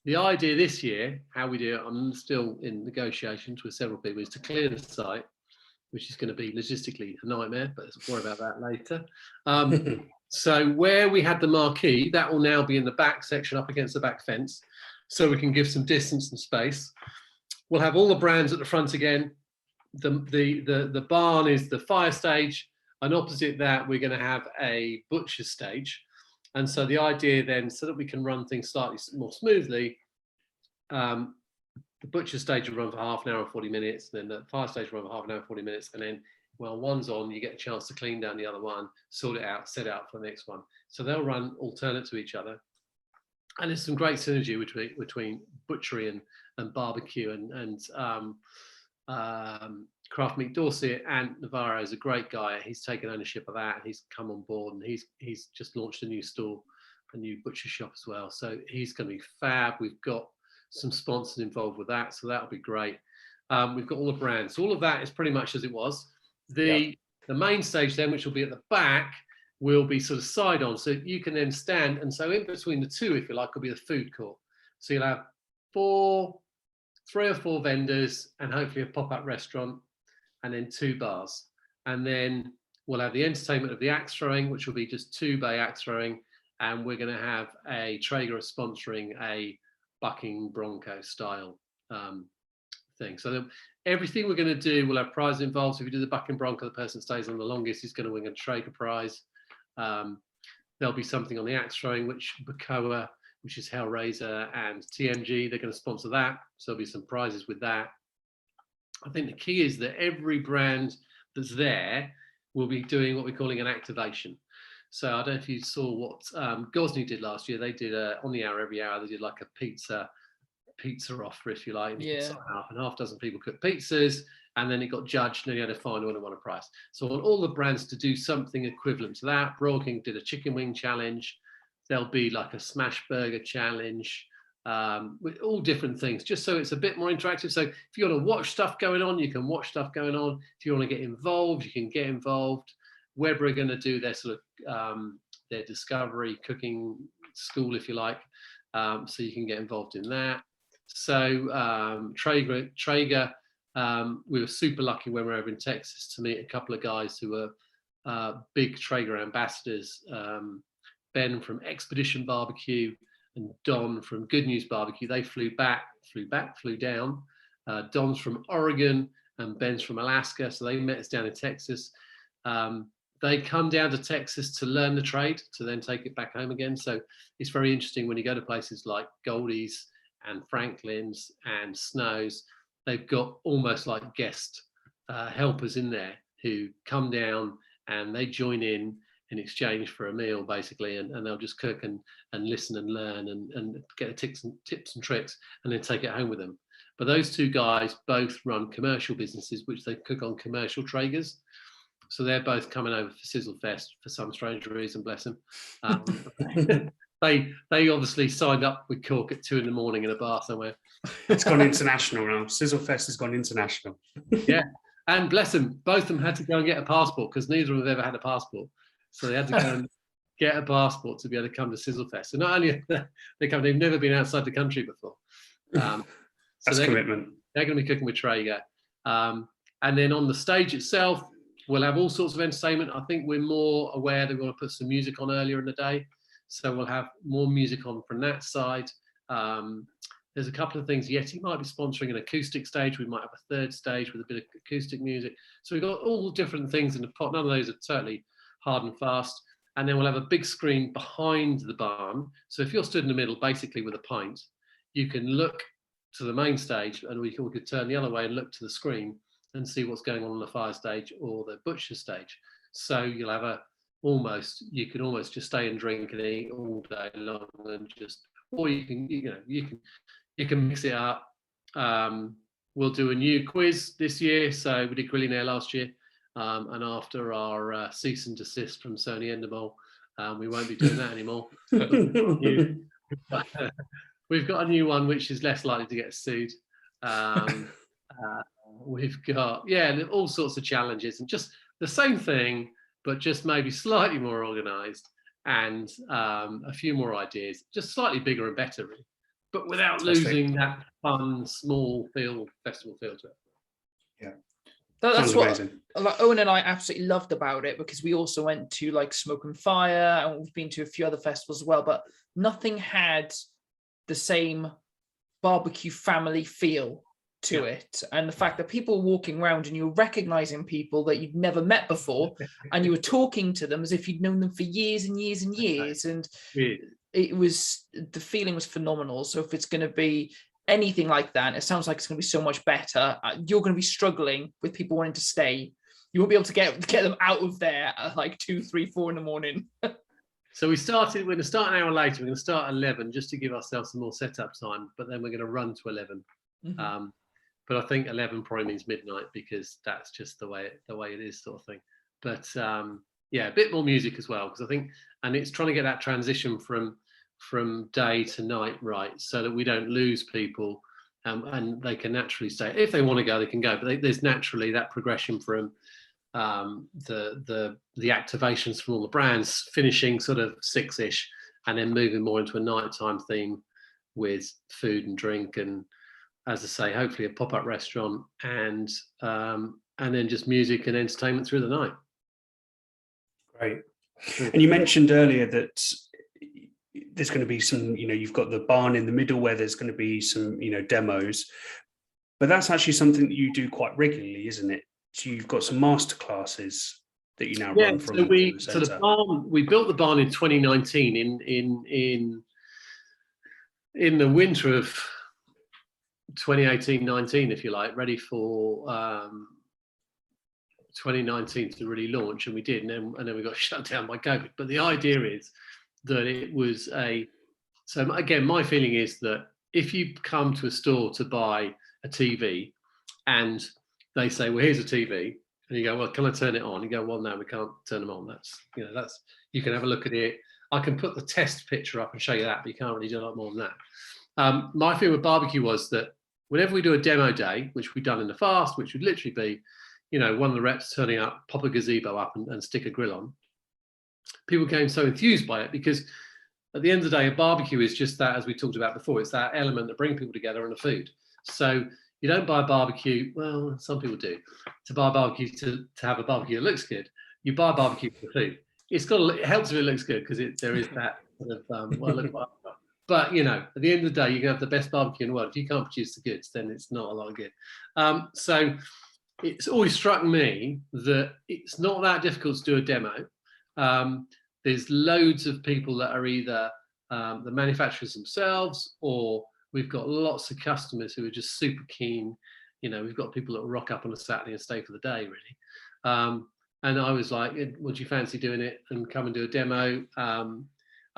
The idea this year, how we do it, I'm still in negotiations with several people, is to clear the site, which is going to be logistically a nightmare, but let's worry about that later. So where we had the marquee, that will now be in the back section up against the back fence, so we can give some distance and space. We'll have all the brands at the front again. The barn is the fire stage, and opposite that we're going to have a butcher stage. And so the idea then, so that we can run things slightly more smoothly, the butcher stage will run for half an hour and 40 minutes, then the fire stage will run for half an hour and 40 minutes, and then while one's on, you get a chance to clean down the other one, sort it out, set it out for the next one. So they'll run alternate to each other. And there's some great synergy between butchery and barbecue and Craft Meat Dorset, and Navarro is a great guy. He's taken ownership of that. He's come on board, and he's just launched a new store, a new butcher shop as well. So he's going to be fab. We've got some sponsors involved with that, so that'll be great. We've got all the brands. So all of that is pretty much as it was. The main stage then, which will be at the back, will be sort of side on, so you can then stand. And so in between the two, if you like, will be the food court. So you'll have 3 or 4 vendors, and hopefully a pop-up restaurant, and then 2 bars. And then we'll have the entertainment of the axe throwing, which will be just 2 bay axe throwing. And we're going to have a Traeger sponsoring a bucking bronco style thing. So everything we're going to do will have prizes involved. So if you do the bucking bronco, the person stays on the longest is going to win a Traeger prize. There'll be something on the axe throwing, which Bacoa, which is Hellraiser, and TMG, they're going to sponsor that. So there'll be some prizes with that. I think the key is that every brand that's there will be doing what we're calling an activation. So I don't know if you saw what Gosney did last year. They did on the hour, every hour, they did like a pizza pizza offer, if you like. And you Yeah. could sign up, and half a dozen people cooked pizzas, and then it got judged, and then you had a final and won a prize. So I want all the brands to do something equivalent to that. Burger King did a chicken wing challenge. There'll be like a smash burger challenge, with all different things, just so it's a bit more interactive. So if you want to watch stuff going on, you can watch stuff going on. If you want to get involved, you can get involved. Weber are going to do their sort of their discovery cooking school, if you like, so you can get involved in that. So Traeger, we were super lucky when we were over in Texas to meet a couple of guys who were big Traeger ambassadors. Ben from Expedition Barbecue and Don from Good News Barbecue. They flew down. Don's from Oregon and Ben's from Alaska, so they met us down in Texas. They come down to Texas to learn the trade, to then take it back home again. So it's very interesting when you go to places like Goldie's and Franklin's and Snow's. They've got almost like guest helpers in there who come down and they join in exchange for a meal, basically, and they'll just cook and listen and learn and get the tips and tricks and then take it home with them. But those two guys both run commercial businesses, which they cook on commercial Traegers. So they're both coming over for Sizzlefest for some strange reason, bless them. They obviously signed up with Cork at 2 a.m. in a bar somewhere. It's gone international now. Sizzlefest has gone international. Yeah, and bless them, both of them had to go and get a passport because neither of them have ever had a passport. So they had to go and get a passport to be able to come to Sizzlefest. So not only they come, they've never been outside the country before. That's commitment. They're going to be cooking with Traeger. And then on the stage itself, we'll have all sorts of entertainment. I think we're more aware that we want to put some music on earlier in the day. So we'll have more music on from that side. There's a couple of things. Yeti might be sponsoring an acoustic stage. We might have a third stage with a bit of acoustic music. So we've got all different things in the pot. None of those are totally hard and fast. And then we'll have a big screen behind the barn. So if you're stood in the middle, basically with a pint, you can look to the main stage, and we could turn the other way and look to the screen and see what's going on the fire stage or the butcher stage. So you'll have you can almost just stay and drink and eat all day long, and or you can mix it up. We'll do a new quiz this year. So we did Grilling Air last year. And after our cease and desist from Sony Endemol, we won't be doing that anymore. We've got a new one which is less likely to get sued. We've got, all sorts of challenges and just the same thing, but just maybe slightly more organised and a few more ideas, just slightly bigger and better, really, but without losing that fun, small festival feel to it. Yeah. That's what like Owen and I absolutely loved about it, because we also went to like Smoke and Fire and we've been to a few other festivals as well, but nothing had the same barbecue family feel to it. And the fact that people were walking around and you were recognizing people that you'd never met before and you were talking to them as if you'd known them for years and years and years. And the feeling was phenomenal. So if it's going to be anything like that, it sounds like it's going to be so much better. You're going to be struggling with people wanting to stay. You won't be able to get them out of there at like 2, 3, 4 in the morning. So we're going to start an hour later. We're going to start at 11 just to give ourselves some more setup time, but then we're going to run to 11. Mm-hmm. But I think 11 probably means midnight, because that's just the way it is, sort of thing. But a bit more music as well, because I think, and it's trying to get that transition from day to night right, so that we don't lose people, and they can naturally stay. If they want to go, they can go, but there's naturally that progression from the activations from all the brands finishing sort of 6-ish, and then moving more into a nighttime theme with food and drink, and as I say, hopefully a pop-up restaurant, and then just music and entertainment through the night. Great. And you mentioned earlier that there's going to be some, you've got the barn in the middle where there's going to be some, demos, but that's actually something that you do quite regularly, isn't it? So you've got some master classes that you now run from. So the barn, we built the barn in 2019 in the winter of 2018-19, if you like, ready for 2019 to really launch, and we did, and then we got shut down by COVID. But the idea is that it was so again, my feeling is that if you come to a store to buy a TV and they say, well, here's a TV, and you go, well, can I turn it on? You go, well, no, we can't turn them on. That's, you can have a look at it. I can put the test picture up and show you that, but you can't really do a lot more than that. My feeling with barbecue was that whenever we do a demo day, which we've done in the past, which would literally be, one of the reps turning up, pop a gazebo up and stick a grill on, people became so enthused by it, because at the end of the day, a barbecue is just that, as we talked about before, it's that element that brings people together and the food. So you don't buy a barbecue, well, some people do, to buy a barbecue to have a barbecue that looks good. You buy a barbecue for the food. It helps if it looks good, because there is that sort of, but at the end of the day, you can have the best barbecue in the world. If you can't produce the goods, then it's not a lot of good. So it's always struck me that it's not that difficult to do a demo. There's loads of people that are either the manufacturers themselves, or we've got lots of customers who are just super keen. We've got people that will rock up on a Saturday and stay for the day, really. And I was like, would you fancy doing it and come and do a demo?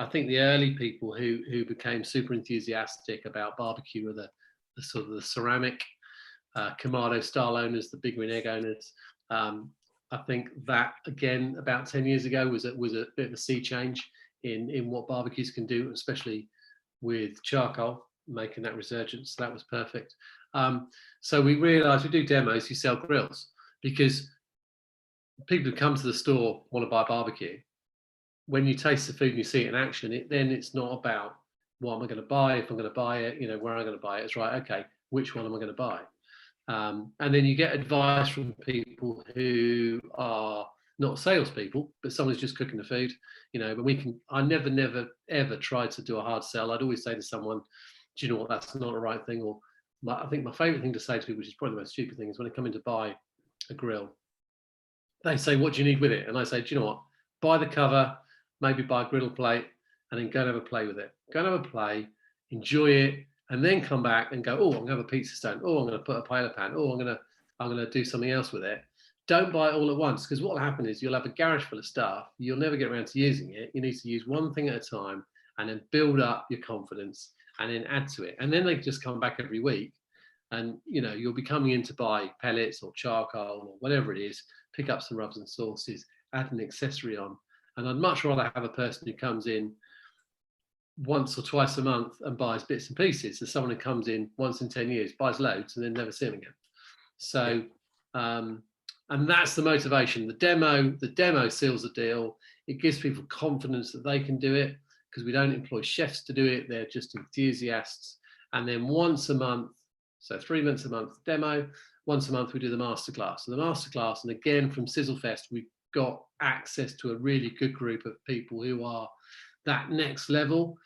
I think the early people who became super enthusiastic about barbecue were the sort of the ceramic Kamado style owners, the big green egg owners. I think that, again, about 10 years ago was a bit of a sea change in what barbecues can do, especially with charcoal, making that resurgence. So that was perfect. So we realized we do demos, you sell grills, because people who come to the store want to buy barbecue. When you taste the food and you see it in action, then it's not about what am I going to buy, if I'm going to buy it, where am I going to buy it. It's right, okay, which one am I going to buy? And then you get advice from people who are not salespeople, but someone who's just cooking the food. But I never, ever tried to do a hard sell. I'd always say to someone, do you know what, that's not the right thing. Or I think my favorite thing to say to people, which is probably the most stupid thing, is when they come in to buy a grill, they say, what do you need with it? And I say, do you know what, buy the cover, maybe buy a griddle plate, and then go and have a play with it. Go and have a play, enjoy it, and then come back and go, oh, I'm gonna have a pizza stone. Oh, I'm gonna put a pilot pan. Oh, I'm gonna do something else with it. Don't buy it all at once, because what will happen is you'll have a garage full of stuff. You'll never get around to using it. You need to use one thing at a time, and then build up your confidence, and then add to it. And then they just come back every week, and you'll be coming in to buy pellets or charcoal or whatever it is, pick up some rubs and sauces, add an accessory on. And I'd much rather have a person who comes in once or twice a month and buys bits and pieces than someone who comes in once in 10 years, buys loads, and then never see them again. So, and that's the motivation. The demo seals the deal. It gives people confidence that they can do it, because we don't employ chefs to do it. They're just enthusiasts. And then once a month, so 3 months a month demo, once a month we do the masterclass. So the masterclass, and again from Sizzlefest, we've got access to a really good group of people who are that next level,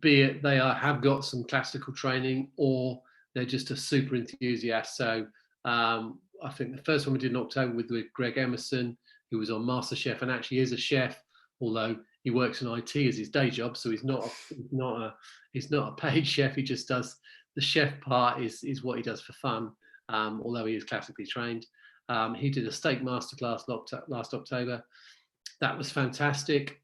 be it they have got some classical training, or they're just a super enthusiast. So I think the first one we did in October with Greg Emerson, who was on MasterChef and actually is a chef, although he works in IT as his day job. So he's not a paid chef. He just does the chef part is what he does for fun, although he is classically trained. He did a steak masterclass last October. That was fantastic.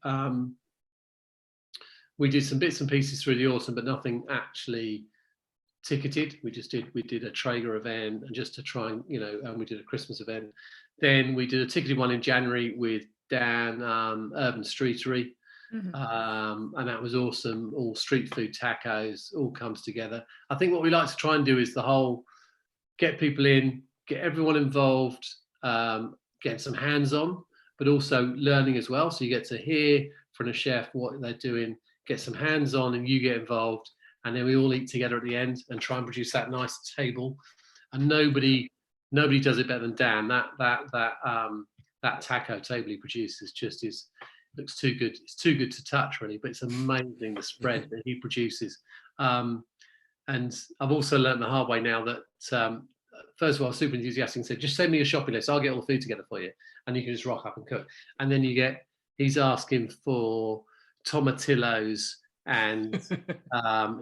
We did some bits and pieces through the autumn, but nothing actually ticketed. We did a Traeger event, and just to try and, and we did a Christmas event. Then we did a ticketed one in January with Dan, Urban Streetery. Mm-hmm. And that was awesome. All street food, tacos, all comes together. I think what we like to try and do is the whole get people in, get everyone involved, get some hands-on, but also learning as well. So you get to hear from a chef what they're doing, get some hands-on, and you get involved, and then we all eat together at the end and try and produce that nice table. And nobody does it better than Dan. That taco table he produces looks too good. It's too good to touch, really, but it's amazing the spread that he produces. And I've also learned the hard way now that first of all, super enthusiastic, and said, just send me a shopping list, I'll get all the food together for you, and you can just rock up and cook. And then he's asking for tomatillos, and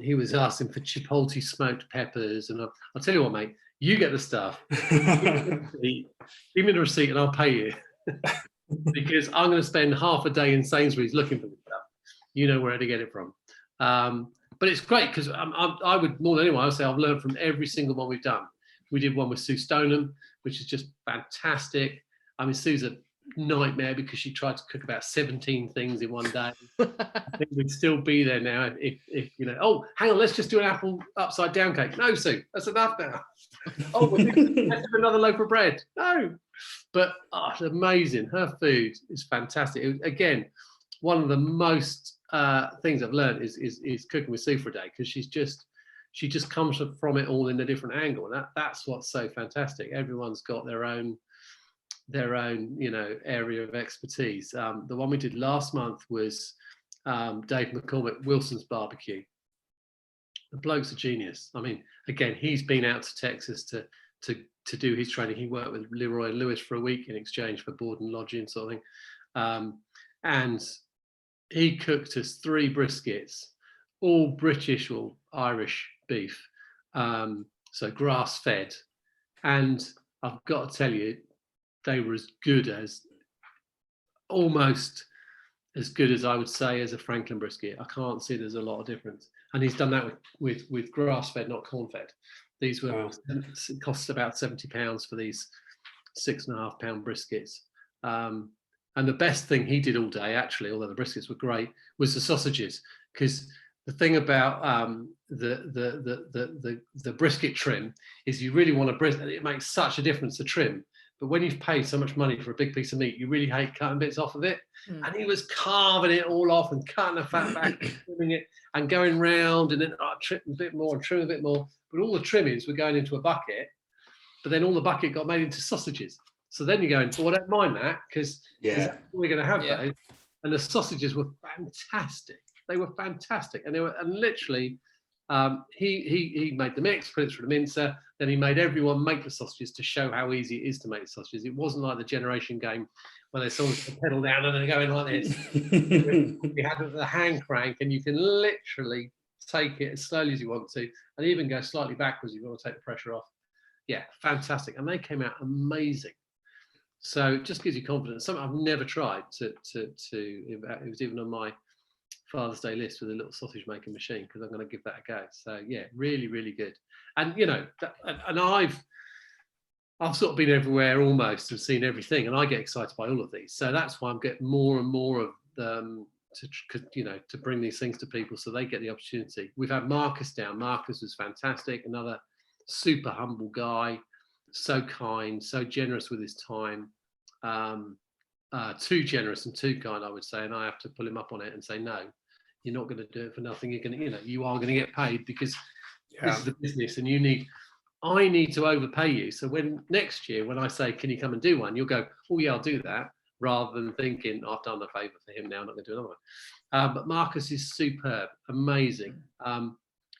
he was asking for chipotle smoked peppers. And I'll tell you what, mate, you get the stuff. Give me the receipt and I'll pay you. Because I'm going to spend half a day in Sainsbury's looking for this stuff. You know where to get it from. but it's great because I would, more than anyone, I would say I've learned from every single one we've done. We did one with Sue Stoneham, which is just fantastic. I mean, Sue's a nightmare because she tried to cook about 17 things in one day. I think we'd still be there now if you know, oh, hang on, let's just do an apple upside down cake. No, Sue, that's enough now. Oh, let's have another loaf of bread. No. But it's amazing. Her food is fantastic. Again, one of the most things I've learned is cooking with Sue for a day, because she just comes from it all in a different angle. And that's what's so fantastic. Everyone's got their own area of expertise. The one we did last month was Dave McCormick, Wilson's Barbecue. The bloke's a genius. I mean, again, he's been out to Texas to do his training. He worked with Leroy and Lewis for a week in exchange for board and lodging sort of thing. And he cooked us 3 briskets, all British or Irish beef, so grass fed. And I've got to tell you, they were almost as good as I would say as a Franklin brisket. I can't see there's a lot of difference. And he's done that with grass fed, not corn fed. These were it costs about £70 for these 6.5 pound briskets. And the best thing he did all day, actually, although the briskets were great, was the sausages. Because the thing about the brisket trim is you really want to brisket. It makes such a difference to trim. But when you've paid so much money for a big piece of meat, you really hate cutting bits off of it. And he was carving it all off and cutting the fat back and trimming it and going round and then trim a bit more and trim a bit more. But all the trimmings were going into a bucket, but then all the bucket got made into sausages. So then you're going, well, I don't mind that because we're going to have those. And the sausages were fantastic. They were fantastic. And literally, he made the mix, put it through the mincer. Then he made everyone make the sausages to show how easy it is to make the sausages. It wasn't like the generation game where they sort of pedal down and they're going like this. We had the hand crank, and you can literally take it as slowly as you want to, and even go slightly backwards if you want to take the pressure off. Yeah, fantastic. And they came out amazing. So it just gives you confidence. Something I've never tried it was even on my Father's Day list with a little sausage making machine, because I'm going to give that a go. So yeah, really, really good. And you know, and I've sort of been everywhere almost and seen everything, and I get excited by all of these. So that's why I'm getting more and more of them to bring these things to people so they get the opportunity. We've had Marcus down. Marcus was fantastic. Another super humble guy, so kind, so generous with his time. Too generous and too kind, I would say, and I have to pull him up on it and say, no, you're not going to do it for nothing. You're going to, you are going to get paid, because this is the business, and I need to overpay you. So when next year, when I say, can you come and do one, you'll go, oh yeah, I'll do that, rather than thinking, I've done a favour for him now, I'm not going to do another one. But Marcus is superb, amazing.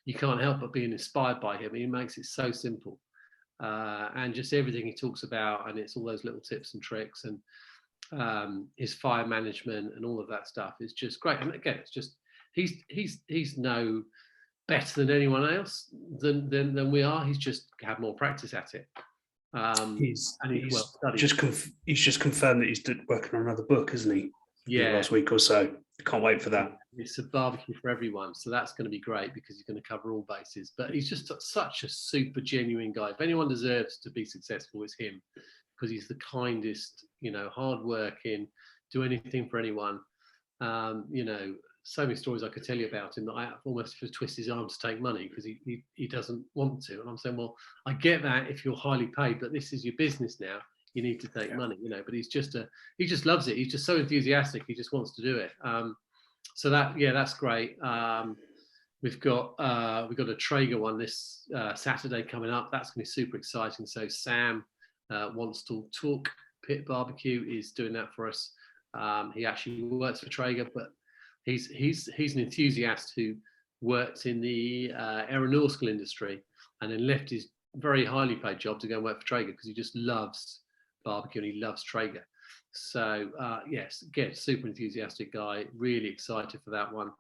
You can't help but being inspired by him. He makes it so simple, and just everything he talks about, and it's all those little tips and tricks, and his fire management and all of that stuff is just great. And again, it's just he's no better than anyone else than we are. He's just had more practice at it. He's well studied. He's just confirmed that he's working on another book, isn't he? Yeah, last week or so. Can't wait for that. It's a barbecue for everyone, so that's going to be great because he's going to cover all bases. But he's just such a super genuine guy. If anyone deserves to be successful, it's him, because he's the kindest, hardworking, do anything for anyone. So many stories I could tell you about him that I almost twist his arm to take money because he doesn't want to. And I'm saying, well, I get that if you're highly paid, but this is your business now. You need to take money, but he just loves it. He's just so enthusiastic. He just wants to do it. So that's great. We've got a Traeger one this Saturday coming up. That's going to be super exciting. So Sam wants to talk. Pit Barbecue is doing that for us. He actually works for Traeger, but he's an enthusiast who worked in the aeronautical industry and then left his very highly paid job to go and work for Traeger because he just loves barbecue and he loves Traeger. So yes, again, super enthusiastic guy. Really excited for that one.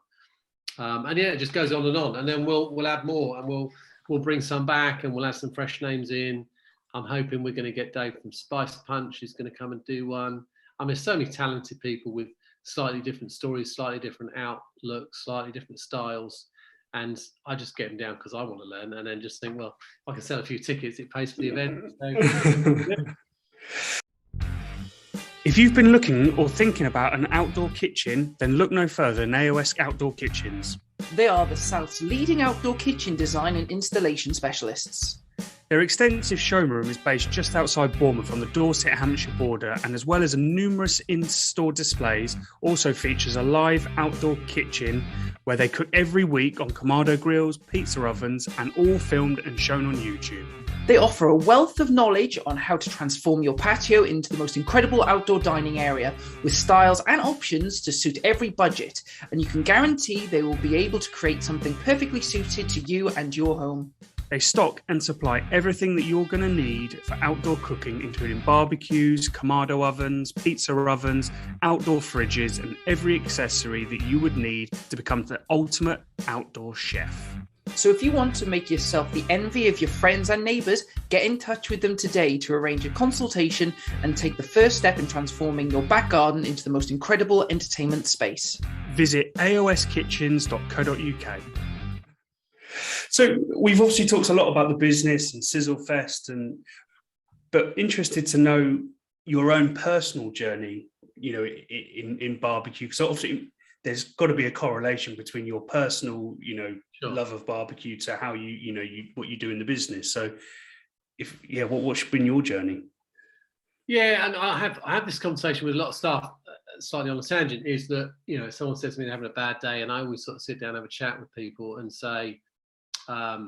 And yeah, it just goes on, and then we'll add more, and we'll bring some back, and we'll add some fresh names in. I'm hoping we're going to get Dave from Spice Punch who's going to come and do one. I mean, so many talented people with slightly different stories, slightly different outlooks, slightly different styles, and I just get them down because I want to learn, and then just think, well, if I can sell a few tickets, it pays for the event. So, yeah. If you've been looking or thinking about an outdoor kitchen, then look no further than AOS Outdoor Kitchens. They are the South's leading outdoor kitchen design and installation specialists. Their extensive showroom is based just outside Bournemouth on the Dorset-Hampshire border, and as well as numerous in-store displays, also features a live outdoor kitchen where they cook every week on Kamado grills, pizza ovens, and all filmed and shown on YouTube. They offer a wealth of knowledge on how to transform your patio into the most incredible outdoor dining area with styles and options to suit every budget, and you can guarantee they will be able to create something perfectly suited to you and your home. They stock and supply everything that you're going to need for outdoor cooking, including barbecues, Kamado ovens, pizza ovens, outdoor fridges, and every accessory that you would need to become the ultimate outdoor chef. So if you want to make yourself the envy of your friends and neighbours, get in touch with them today to arrange a consultation and take the first step in transforming your back garden into the most incredible entertainment space. Visit aoskitchens.co.uk. So we've obviously talked a lot about the business and Sizzlefest, but interested to know your own personal journey, in barbecue. So obviously there's got to be a correlation between your personal, Sure. love of barbecue to how what you do in the business. So what's been your journey? Yeah, and I have this conversation with a lot of staff, slightly on a tangent, is that, someone says to me they're having a bad day, and I always sort of sit down and have a chat with people and say, at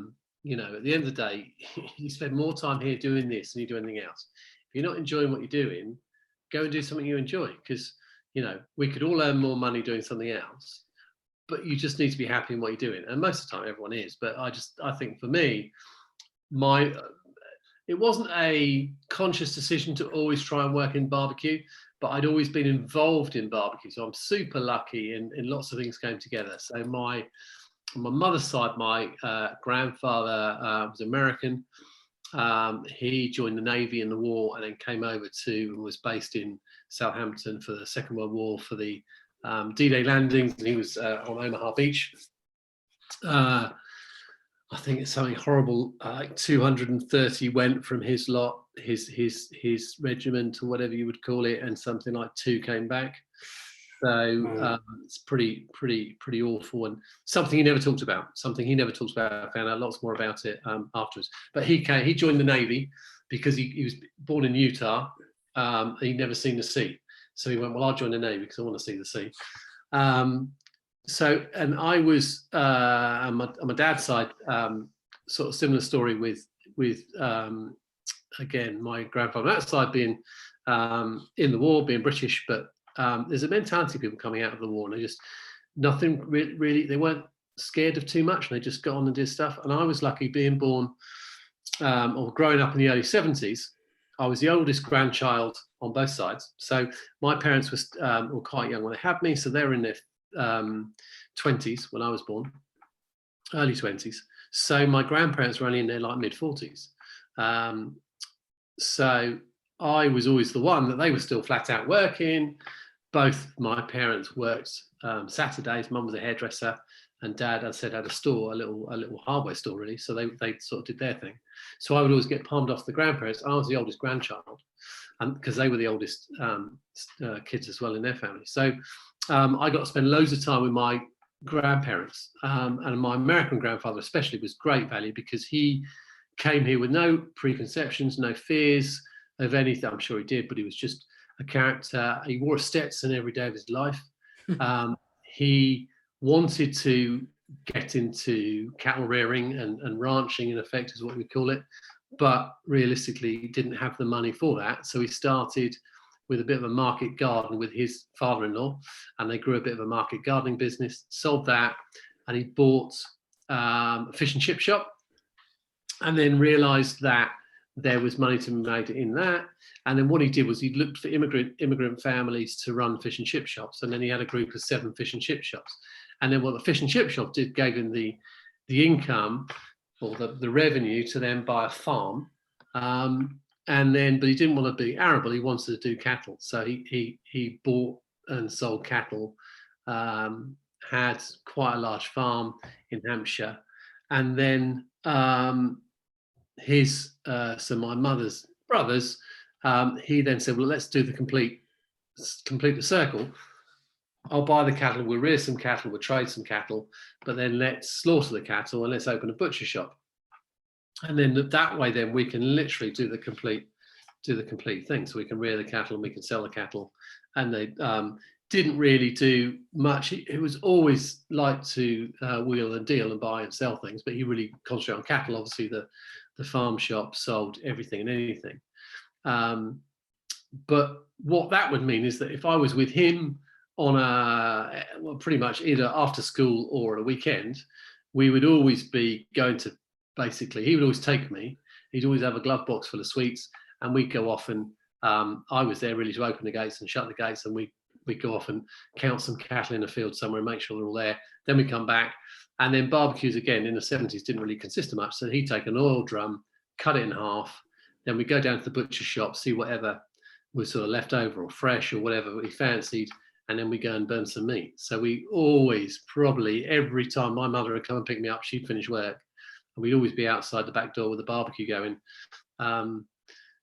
the end of the day, you spend more time here doing this than you do anything else. If you're not enjoying what you're doing, go and do something you enjoy, because, we could all earn more money doing something else, but you just need to be happy in what you're doing. And most of the time everyone is, but I think for me, it wasn't a conscious decision to always try and work in barbecue, but I'd always been involved in barbecue. So I'm super lucky and lots of things came together. So on my mother's side, my grandfather was American. He joined the Navy in the war and then came over and was based in Southampton for the Second World War for the D-Day landings, and he was on Omaha Beach. I think it's something horrible. 230 went from his lot, his regiment or whatever you would call it, and something like 2 came back. So it's pretty awful, and something he never talked about. I found out lots more about it afterwards. But he joined the Navy because he was born in Utah. He'd never seen the sea. So he went, well, I'll join the Navy because I want to see the sea. And I was, on my dad's side, sort of similar story with again, my grandfather on that side being in the war, being British, but there's a mentality of people coming out of the war, and they just, nothing really, they weren't scared of too much, and they just got on and did stuff. And I was lucky being born or growing up in the early 70s. I was the oldest grandchild on both sides. So my parents were quite young when they had me. So they were in their 20s when I was born, early 20s. So my grandparents were only in their mid 40s. So I was always the one that they were still flat out working. Both my parents worked Saturdays. Mum was a hairdresser, and Dad, as I said, had a store, a little hardware store, really. So they sort of did their thing. So I would always get palmed off the grandparents. I was the oldest grandchild, and because they were the oldest kids as well in their family. So I got to spend loads of time with my grandparents, and my American grandfather especially was great value because he came here with no preconceptions, no fears of anything. I'm sure he did, but he was just a character. He wore a Stetson every day of his life. He wanted to get into cattle rearing and ranching, in effect, is what we call it, but realistically he didn't have the money for that. So he started with a bit of a market garden with his father-in-law, and they grew a bit of a market gardening business, sold that, and he bought a fish and chip shop, and then realized that there was money to be made in that. And then what he did was he looked for immigrant families to run fish and chip shops, and then he had a group of 7 fish and chip shops. And then what the fish and chip shop did gave him the income or the revenue to then buy a farm. But he didn't want to be arable. He wanted to do cattle. So he bought and sold cattle, had quite a large farm in Hampshire, and then so my mother's brothers, he then said, well, let's do complete the circle. I'll buy the cattle, we'll rear some cattle, we'll trade some cattle, but then let's slaughter the cattle and let's open a butcher shop. And then that way, then we can literally do the complete thing. So we can rear the cattle and we can sell the cattle. And they didn't really do much. It was always like to wheel and deal and buy and sell things, but he really concentrated on cattle. Obviously, the farm shop sold everything and anything. But what that would mean is that if I was with him on pretty much either after school or at a weekend, we would always be going to, basically, he would always take me. He'd always have a glove box full of sweets, and we'd go off and I was there really to open the gates and shut the gates, and we'd go off and count some cattle in a field somewhere and make sure they're all there. Then we come back, and then barbecues again in the 70s didn't really consist of much. So he'd take an oil drum, cut it in half, then we'd go down to the butcher shop, see whatever was sort of left over or fresh or whatever we fancied, and then we go and burn some meat. So we always, probably every time my mother would come and pick me up, she'd finish work, and we'd always be outside the back door with the barbecue going,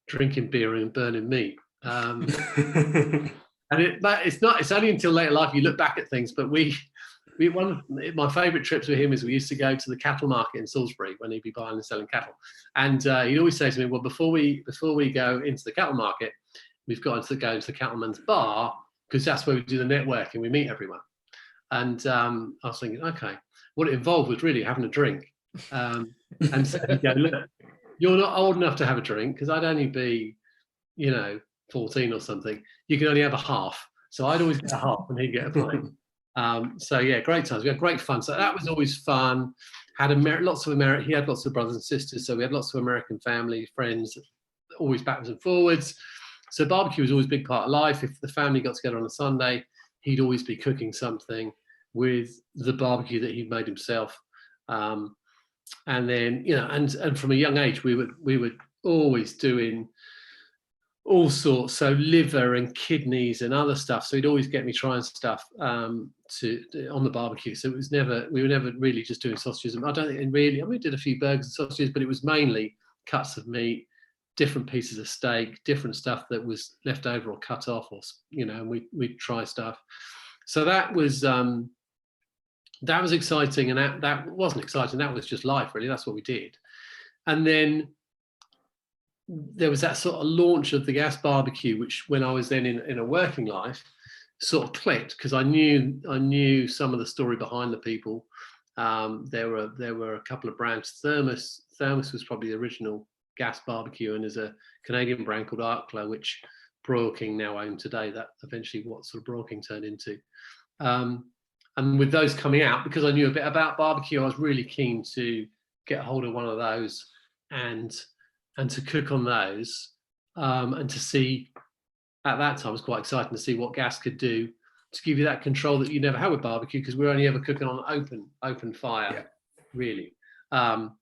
drinking beer and burning meat. And it's only until later life you look back at things, but one of my favourite trips with him is we used to go to the cattle market in Salisbury when he'd be buying and selling cattle. And he'd always say to me, well, before we go into the cattle market, we've got to go into the cattleman's bar, because that's where we do the networking, we meet everyone. And I was thinking, okay, what it involved was really having a drink. And so he'd go, look, you're not old enough to have a drink, because I'd only be, 14 or something. You can only have a half. So I'd always get a half and he'd get a pint. So yeah, great times. We had great fun. So that was always fun. He had lots of brothers and sisters. So we had lots of American family, friends, always backwards and forwards. So barbecue was always a big part of life. If the family got together on a Sunday, he'd always be cooking something with the barbecue that he'd made himself. And then, and from a young age, we were always doing all sorts, so liver and kidneys and other stuff. So he'd always get me trying stuff on the barbecue. So we were never really just doing sausages. I don't think we did a few burgers and sausages, but it was mainly cuts of meat, different pieces of steak, different stuff that was left over or cut off, or and we'd try stuff. So that was exciting, and that wasn't exciting. That was just life, really. That's what we did. And then there was that sort of launch of the gas barbecue, which when I was then in a working life, sort of clicked, because I knew some of the story behind the people. There were a couple of brands. Thermos was probably the original gas barbecue, and there's a Canadian brand called Arkla, which Broil King now own today. That eventually what sort of Broil King turned into. And with those coming out, because I knew a bit about barbecue, I was really keen to get hold of one of those and to cook on those, and to see, at that time it was quite exciting to see what gas could do to give you that control that you never had with barbecue, because we're only ever cooking on open fire, really. And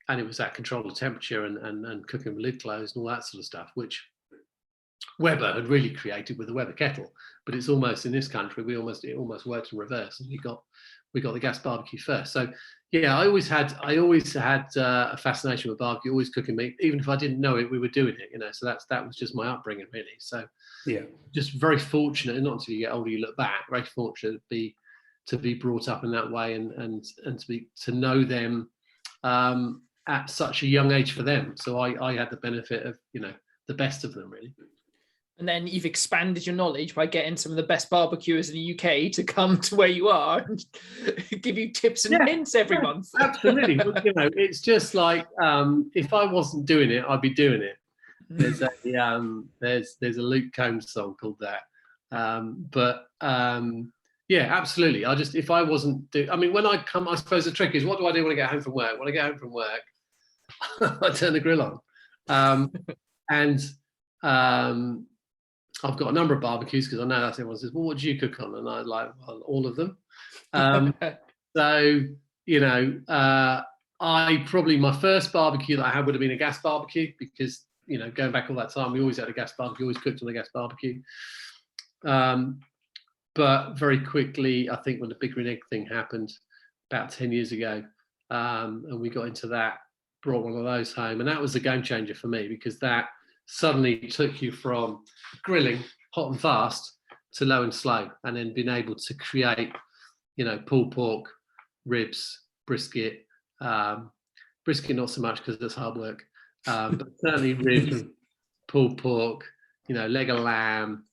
it was that control of temperature and cooking with lid closed and all that sort of stuff, which Weber had really created with the Weber kettle. But it's almost, in this country, it almost worked in reverse, and we got the gas barbecue first. So yeah, I always had a fascination with barbecue, always cooking meat, even if I didn't know it, we were doing it, So that was just my upbringing, really. So yeah, just very fortunate. Not until you get older you look back. Very fortunate to be brought up in that way, and to know them at such a young age for them. So I had the benefit of the best of them, really. And then you've expanded your knowledge by getting some of the best barbecuers in the UK to come to where you are and give you tips and hints every month. Absolutely. It's just like, if I wasn't doing it, I'd be doing it. There's a Luke Combs song called that. Yeah, absolutely. If I wasn't when I come, I suppose the trick is, what do I do when I get home from work? When I get home from work, I turn the grill on. I've got a number of barbecues, because I know that's everyone says, well, what do you cook on? And I like, well, all of them. So, my first barbecue that I had would have been a gas barbecue, because, going back all that time, we always had a gas barbecue, always cooked on a gas barbecue. But very quickly, I think when the Big Green Egg thing happened about 10 years ago, and we got into that, brought one of those home, and that was a game changer for me, because that suddenly took you from grilling hot and fast to low and slow, and then being able to create, pulled pork, ribs, brisket, brisket not so much because that's hard work, but certainly ribs, pulled pork, leg of lamb,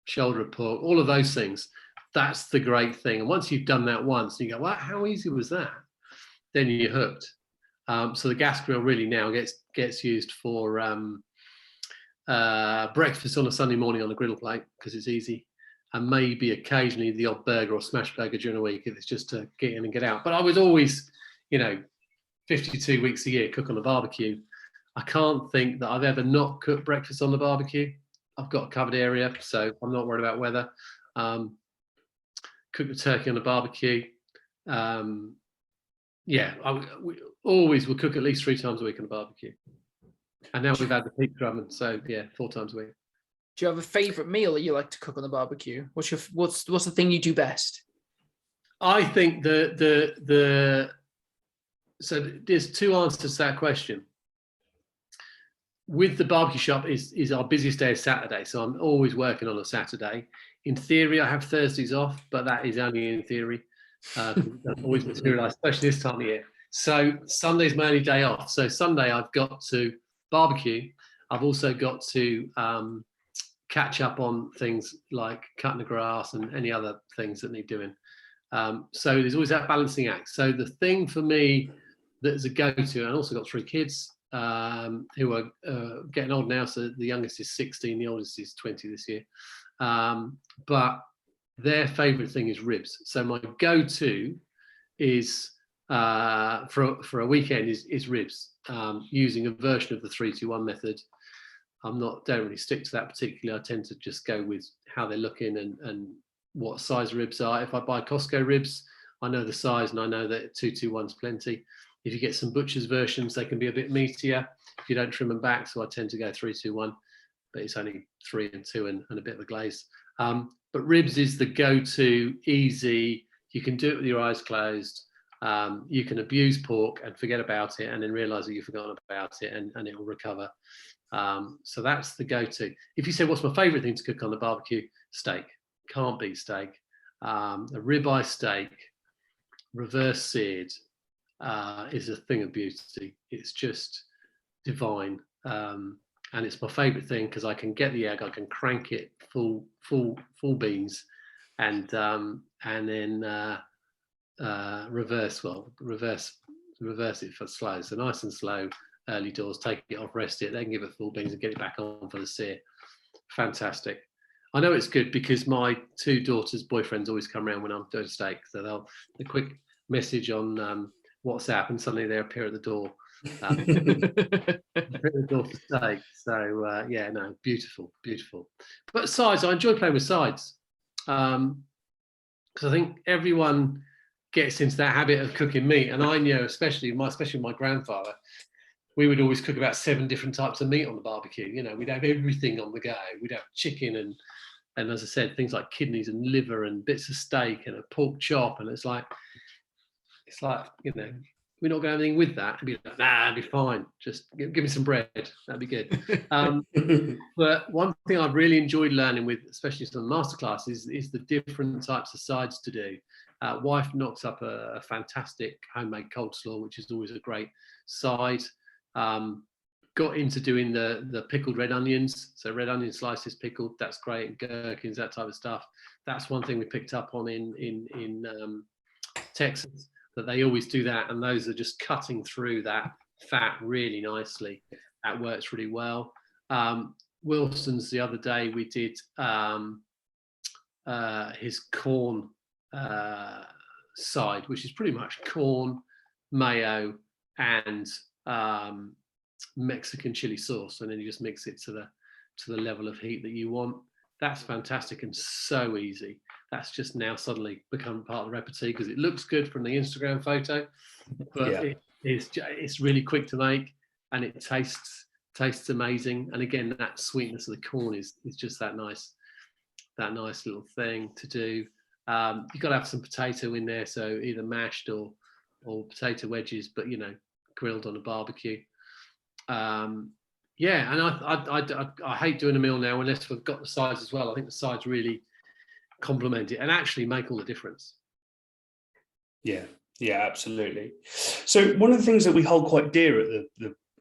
shoulder of pork, all of those things. That's the great thing. And once you've done that once, you go, wow, how easy was that? Then you're hooked. So the gas grill really now gets used for breakfast on a Sunday morning on a griddle plate, because it's easy, and maybe occasionally the odd burger or smash burger during a week if it's just to get in and get out. But I was always, 52 weeks a year cook on the barbecue. I can't think that I've ever not cooked breakfast on the barbecue. I've got a covered area, so I'm not worried about weather. Cook the turkey on the barbecue. We always would cook at least 3 times a week on the barbecue. And now we've had the pizza oven, so 4 times a week. Do you have a favorite meal that you like to cook on the barbecue? What's the thing you do best? I think so there's 2 answers to that question. With the barbecue shop is our busiest day is Saturday, so I'm always working on a Saturday. In theory, I have Thursdays off, but that is only in theory. It doesn't always materialise, especially this time of year. So Sunday's my only day off. So Sunday I've got to barbecue. I've also got to catch up on things like cutting the grass and any other things that need doing. So there's always that balancing act. So the thing for me that's a go-to, and I also got 3 kids who are getting old now. So the youngest is 16, the oldest is 20 this year. But their favourite thing is ribs. So my go-to is for a weekend is ribs, using a version of the 3-2-1 method. Don't really stick to that particularly. I tend to just go with how they're looking and what size ribs are. If I buy Costco ribs, I know the size and I know that 2-2-1's plenty. If you get some butcher's versions, they can be a bit meatier if you don't trim them back. So I tend to go 3-2-1, but it's only 3 and 2 and a bit of a glaze. But ribs is the go-to, easy. You can do it with your eyes closed. You can abuse pork and forget about it and then realise that you've forgotten about it and it will recover. So that's the go-to. If you say, what's my favourite thing to cook on the barbecue? Steak. Can't beat steak. A ribeye steak, reverse seared, is a thing of beauty. It's just divine. And it's my favourite thing because I can get the egg, I can crank it full beans, and then reverse it for slow. So nice and slow, early doors, take it off, rest it, then give it full beans and get it back on for the sear. Fantastic. I know it's good because my 2 daughters' boyfriends always come around when I'm doing steak. So they'll a quick message on WhatsApp and suddenly they appear at the door. For steak. So beautiful. But sides, I enjoy playing with sides because I think everyone gets into that habit of cooking meat, and I know especially my grandfather, we would always cook about 7 different types of meat on the barbecue. We'd have everything on the go. We'd have chicken and as I said, things like kidneys and liver and bits of steak and a pork chop, and it's like we're not going to have anything with that. It'd be like, nah, it'd be fine. Just give me some bread. That'd be good. But one thing I've really enjoyed learning with, especially some masterclasses, is the different types of sides to do. Wife knocks up a fantastic homemade coleslaw, which is always a great side. Got into doing the pickled red onions. So red onion slices pickled, that's great. And gherkins, that type of stuff. That's one thing we picked up on in Texas. That they always do that, and those are just cutting through that fat really nicely. That works really well. Wilson's the other day we did his corn side, which is pretty much corn, mayo, and Mexican chili sauce, and then you just mix it to the level of heat that you want. That's fantastic and so easy. That's just now suddenly become part of the repertoire because it looks good from the Instagram photo, but it's really quick to make and it tastes amazing. And again, that sweetness of the corn is just that nice little thing to do. You've got to have some potato in there, so either mashed or potato wedges, but grilled on a barbecue. Yeah, and I hate doing a meal now unless we've got the sides as well. I think the sides really complement it and actually make all the difference. Yeah, absolutely. So one of the things that we hold quite dear at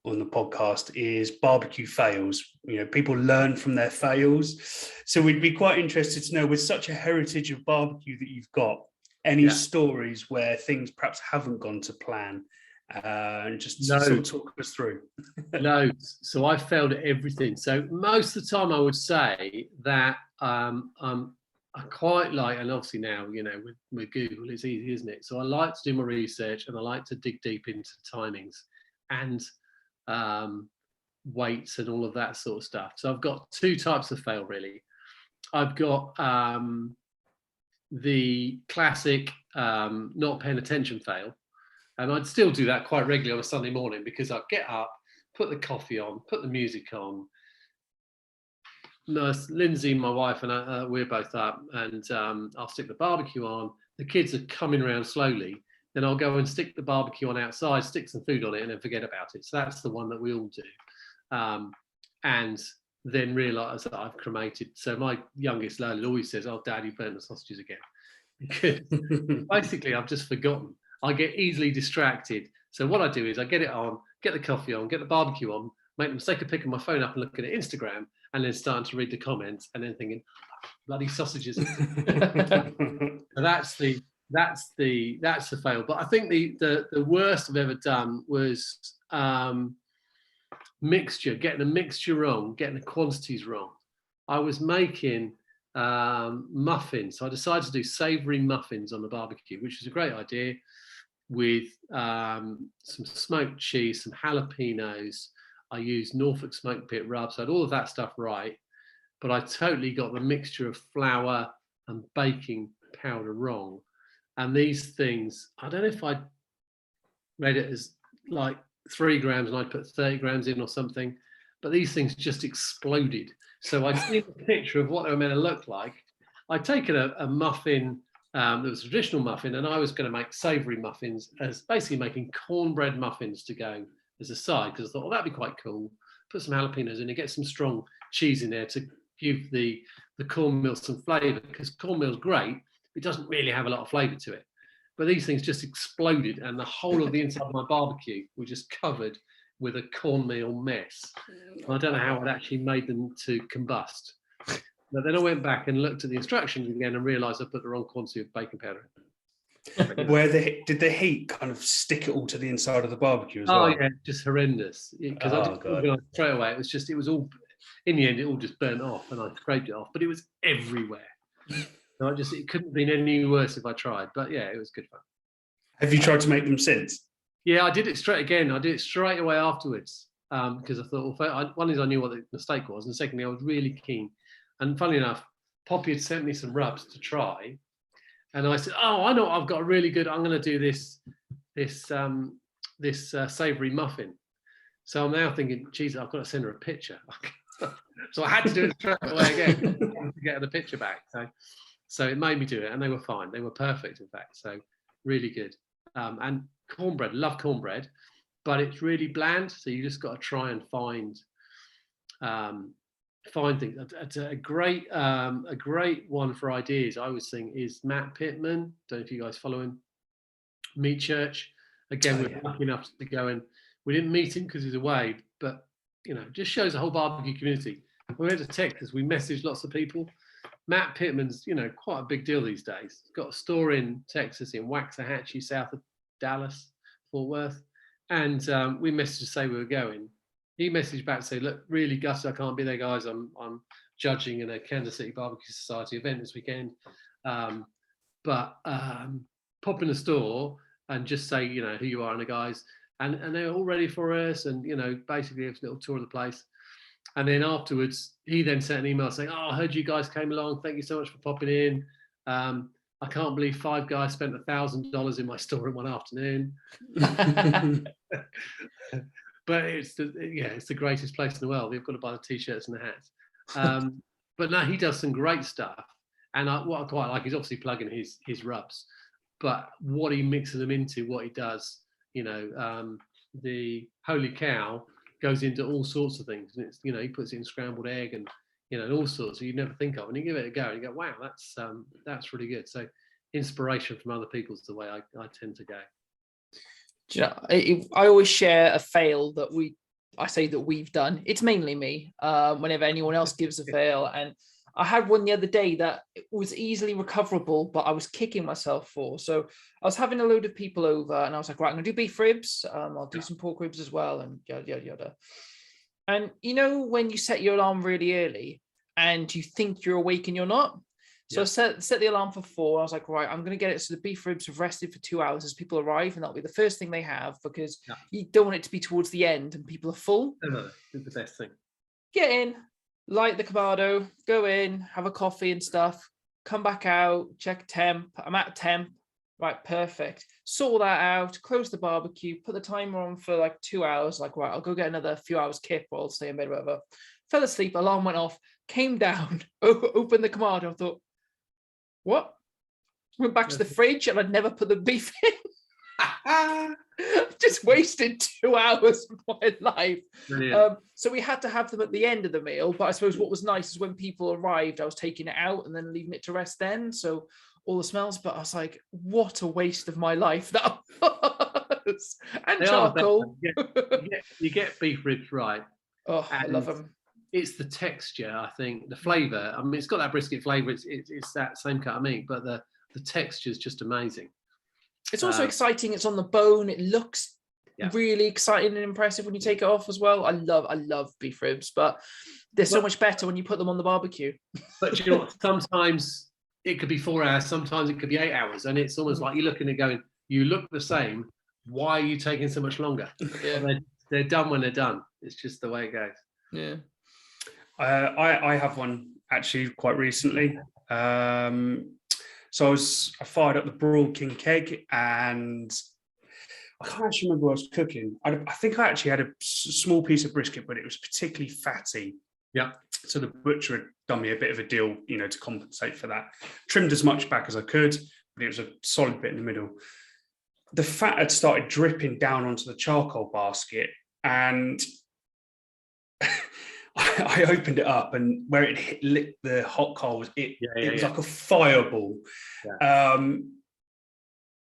on the podcast is barbecue fails. People learn from their fails. So we'd be quite interested to know, with such a heritage of barbecue that you've got, any stories where things perhaps haven't gone to plan, and just sort of talk us through. Loads. So I failed at everything. So most of the time I would say that I quite like, and obviously now, with Google, it's easy, isn't it? So I like to do my research, and I like to dig deep into timings and weights and all of that sort of stuff. So I've got two types of fail, really. I've got the classic not paying attention fail. And I'd still do that quite regularly on a Sunday morning, because I'd get up, put the coffee on, put the music on. Nurse Lindsay, my wife, and we're both up, and I'll stick the barbecue on. The kids are coming around slowly. Then I'll go and stick the barbecue on outside, stick some food on it, and then forget about it. So that's the one that we all do. And then realise that I've cremated. So my youngest Lola always says, "Oh, Dad, you burnt the sausages again." Because basically I've just forgotten. I get easily distracted. So what I do is I get it on, get the coffee on, get the barbecue on, make the mistake of picking my phone up and looking at Instagram, and then starting to read the comments, and then thinking, bloody sausages. So that's the fail. But I think the worst I've ever done was mixture, getting a mixture wrong, getting the quantities wrong. I was making muffins. So I decided to do savoury muffins on the barbecue, which was a great idea, with some smoked cheese, some jalapenos. I used Norfolk smoke pit rub, so I had all of that stuff right, but I totally got the mixture of flour and baking powder wrong. And these things, I don't know if I read it as like 3 grams and I'd put 30 grams in or something, but these things just exploded. So I'd seen a picture of what they were meant to look like. I'd taken a muffin that was a traditional muffin, and I was going to make savoury muffins, as basically making cornbread muffins to go as a side, because I thought, well, that'd be quite cool. Put some jalapenos in it, get some strong cheese in there to give the cornmeal some flavour, because cornmeal's great, it doesn't really have a lot of flavour to it. But these things just exploded, and the whole of the inside of my barbecue was just covered with a cornmeal mess. And I don't know how it actually made them to combust. But then I went back and looked at the instructions again and realised I put the wrong quantity of baking powder in. Did the heat kind of stick it all to the inside of the barbecue as well? Oh yeah, just horrendous. Because I just organised straight away. It was all, in the end, it all just burnt off, and I scraped it off. But it was everywhere. So it couldn't have been any worse if I tried. But yeah, it was good fun. Have you tried to make them since? Yeah, I did it straight away afterwards, because I thought, well, one is I knew what the mistake was, and secondly, I was really keen. And funny enough, Poppy had sent me some rubs to try, and I said, "Oh, I know, I've got a really good. I'm going to do this savoury muffin." So I'm now thinking, "Geez, I've got to send her a picture." So I had to do it straight away again to get her the picture back. So it made me do it, and they were fine. They were perfect, in fact. So really good. And cornbread, love cornbread, but it's really bland. So you just got to try and find things. A great one for ideas, I always think, is Matt Pittman. Don't know if you guys follow him. Meat Church. Again, we were lucky enough to go, and we didn't meet him because he's away, but just shows the whole barbecue community. We went to Texas, we messaged lots of people. Matt Pittman's, quite a big deal these days. He's got a store in Texas, in Waxahachie, south of Dallas, Fort Worth. And we messaged to say we were going. He messaged back to say, "Look, really gutted I can't be there, guys. I'm judging in a Kansas City Barbecue Society event this weekend. But pop in the store and just say, who you are and the guys." And they're all ready for us. And, basically a little tour of the place. And then afterwards, he then sent an email saying, "Oh, I heard you guys came along. Thank you so much for popping in. I can't believe 5 guys spent $1,000 in my store in one afternoon." But it's the greatest place in the world. You've got to buy the t-shirts and the hats. But no, he does some great stuff. And what I quite like is obviously plugging his rubs, but what he mixes them into, what he does, the holy cow goes into all sorts of things, and it's, he puts it in scrambled egg and and all sorts you'd never think of, and you give it a go and you go, wow, that's really good. So inspiration from other people's the way I tend to go. Do you know, I always share a fail that we've done. It's mainly me. Whenever anyone else gives a fail, and I had one the other day that was easily recoverable, but I was kicking myself for. So I was having a load of people over, and I was like, right, I'm gonna do beef ribs. I'll do some pork ribs as well, and yada yada yada. And when you set your alarm really early and you think you're awake and you're not. So I set the alarm for 4. I was like, right, I'm going to get it so the beef ribs have rested for 2 hours as people arrive, and that'll be the first thing they have, because you don't want it to be towards the end and people are full. It's the best thing. Get in, light the Kamado, go in, have a coffee and stuff, come back out, check temp. I'm at temp. Right, perfect. Sort that out, close the barbecue, put the timer on for like 2 hours. Like, right, I'll go get another few hours kip, or I'll stay in bed, whatever. Fell asleep, alarm went off, came down, opened the Kamado, I thought, what? Went back to the fridge, and I'd never put the beef in. Just wasted 2 hours of my life. So we had to have them at the end of the meal. But I suppose what was nice is when people arrived, I was taking it out and then leaving it to rest then. So all the smells, but I was like, what a waste of my life that was. And charcoal. You get beef ribs right. Oh, I love them. It's the texture, I think, the flavour. I mean, it's got that brisket flavour. It's that same cut of meat, but the texture is just amazing. It's also exciting. It's on the bone. It looks really exciting and impressive when you take it off as well. I love beef ribs, but they're so much better when you put them on the barbecue. But you know what? Sometimes it could be 4 hours. Sometimes it could be 8 hours, and it's almost like you're looking and going, "You look the same. Why are you taking so much longer?" Yeah. Well, they're done when they're done. It's just the way it goes. Yeah. I have one actually quite recently. So I fired up the Broad King keg, and I can't actually remember what I was cooking. I think I actually had a small piece of brisket, but it was particularly fatty. Yeah. So the butcher had done me a bit of a deal, to compensate for that. Trimmed as much back as I could, but it was a solid bit in the middle. The fat had started dripping down onto the charcoal basket, and I opened it up, and where it lit the hot coals, it was like a fireball. Yeah.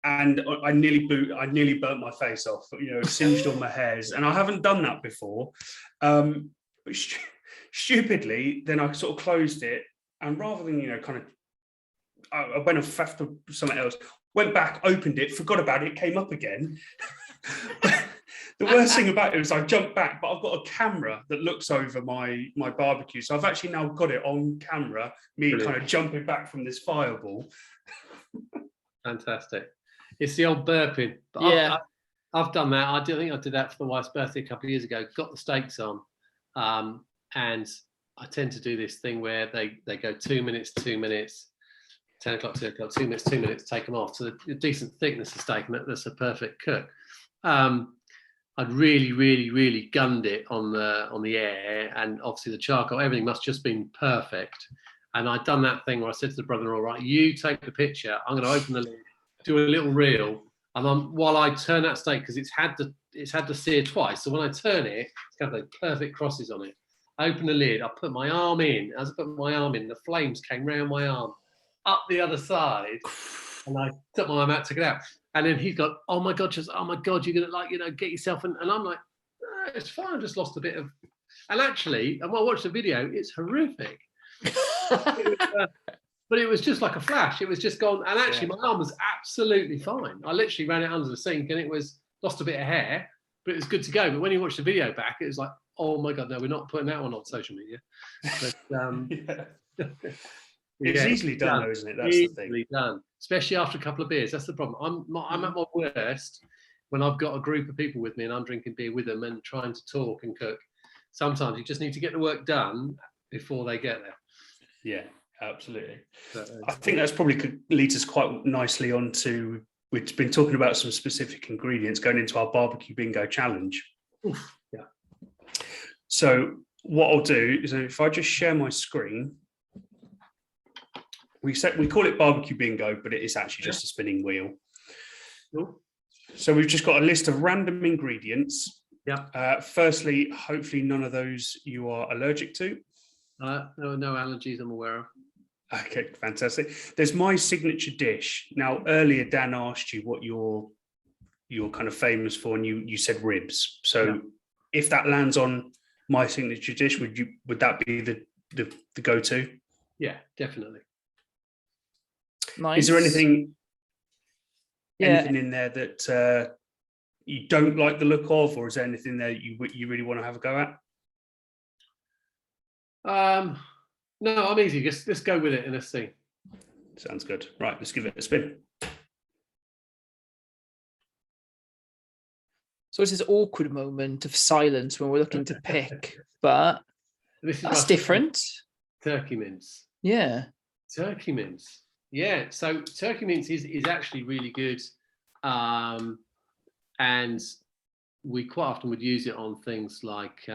And I nearly burnt my face off, singed all my hairs, and I haven't done that before. But stupidly, then I sort of closed it, and rather than I went off after something else, went back, opened it, forgot about it, came up again. The worst thing about it was I jumped back, but I've got a camera that looks over my barbecue. So I've actually now got it on camera, me kind of jumping back from this fireball. Fantastic. It's the old burping. But yeah. I've done that. I think I did that for my wife's birthday a couple of years ago. Got the steaks on. And I tend to do this thing where they go 2 minutes, 2 minutes, 10 o'clock, 2 o'clock, 2 minutes, 2 minutes, take them off. So the decent thickness of steak, and that's a perfect cook. I'd really, really, really gunned it on the air, and obviously the charcoal, everything must just been perfect. And I'd done that thing where I said to the brother-in-law, right, you take the picture, I'm going to open the lid, do a little reel, and while I turn that steak, because it's had to sear twice, so when I turn it, it's got the perfect crosses on it. I open the lid, I put my arm in. As I put my arm in, the flames came round my arm, up the other side, and I took my arm out, took it out. And then he's got, oh my God, you're gonna get yourself, and I'm like, oh, it's fine, I just lost a bit of, and actually, and when I watched the video, it's horrific. But it was just like a flash. It was just gone, and actually my arm was absolutely fine. I literally ran it under the sink, and it was lost a bit of hair, but it was good to go. But when you watch the video back, it was like, oh my God, no, we're not putting that one on social media. But it's easily done, though, isn't it? That's the thing. Easily done, especially after a couple of beers. That's the problem. I'm at my worst when I've got a group of people with me and I'm drinking beer with them and trying to talk and cook. Sometimes you just need to get the work done before they get there. Yeah, absolutely. I think that's probably leads us quite nicely on to, we've been talking about some specific ingredients going into our barbecue bingo challenge. Oof, yeah. So what I'll do is, if I just share my screen, We call it barbecue bingo, but it is actually just a spinning wheel. Cool. So we've just got a list of random ingredients. Yeah. Firstly, hopefully none of those you are allergic to. No allergies I'm aware of. Okay, fantastic. There's my signature dish. Now, earlier Dan asked you what you're kind of famous for, and you said ribs. So if that lands on my signature dish, would that be the go-to? Yeah, definitely. Nice. Is there anything in there that you don't like the look of, or is there anything there you really want to have a go at? No, I'm easy. Just let's go with it and let's see. Sounds good. Right, let's give it a spin. So it's this awkward moment of silence when we're looking to pick, but that's different. Turkey mince. Yeah. Turkey mince. Yeah. So turkey mince is actually really good. And we quite often would use it on things like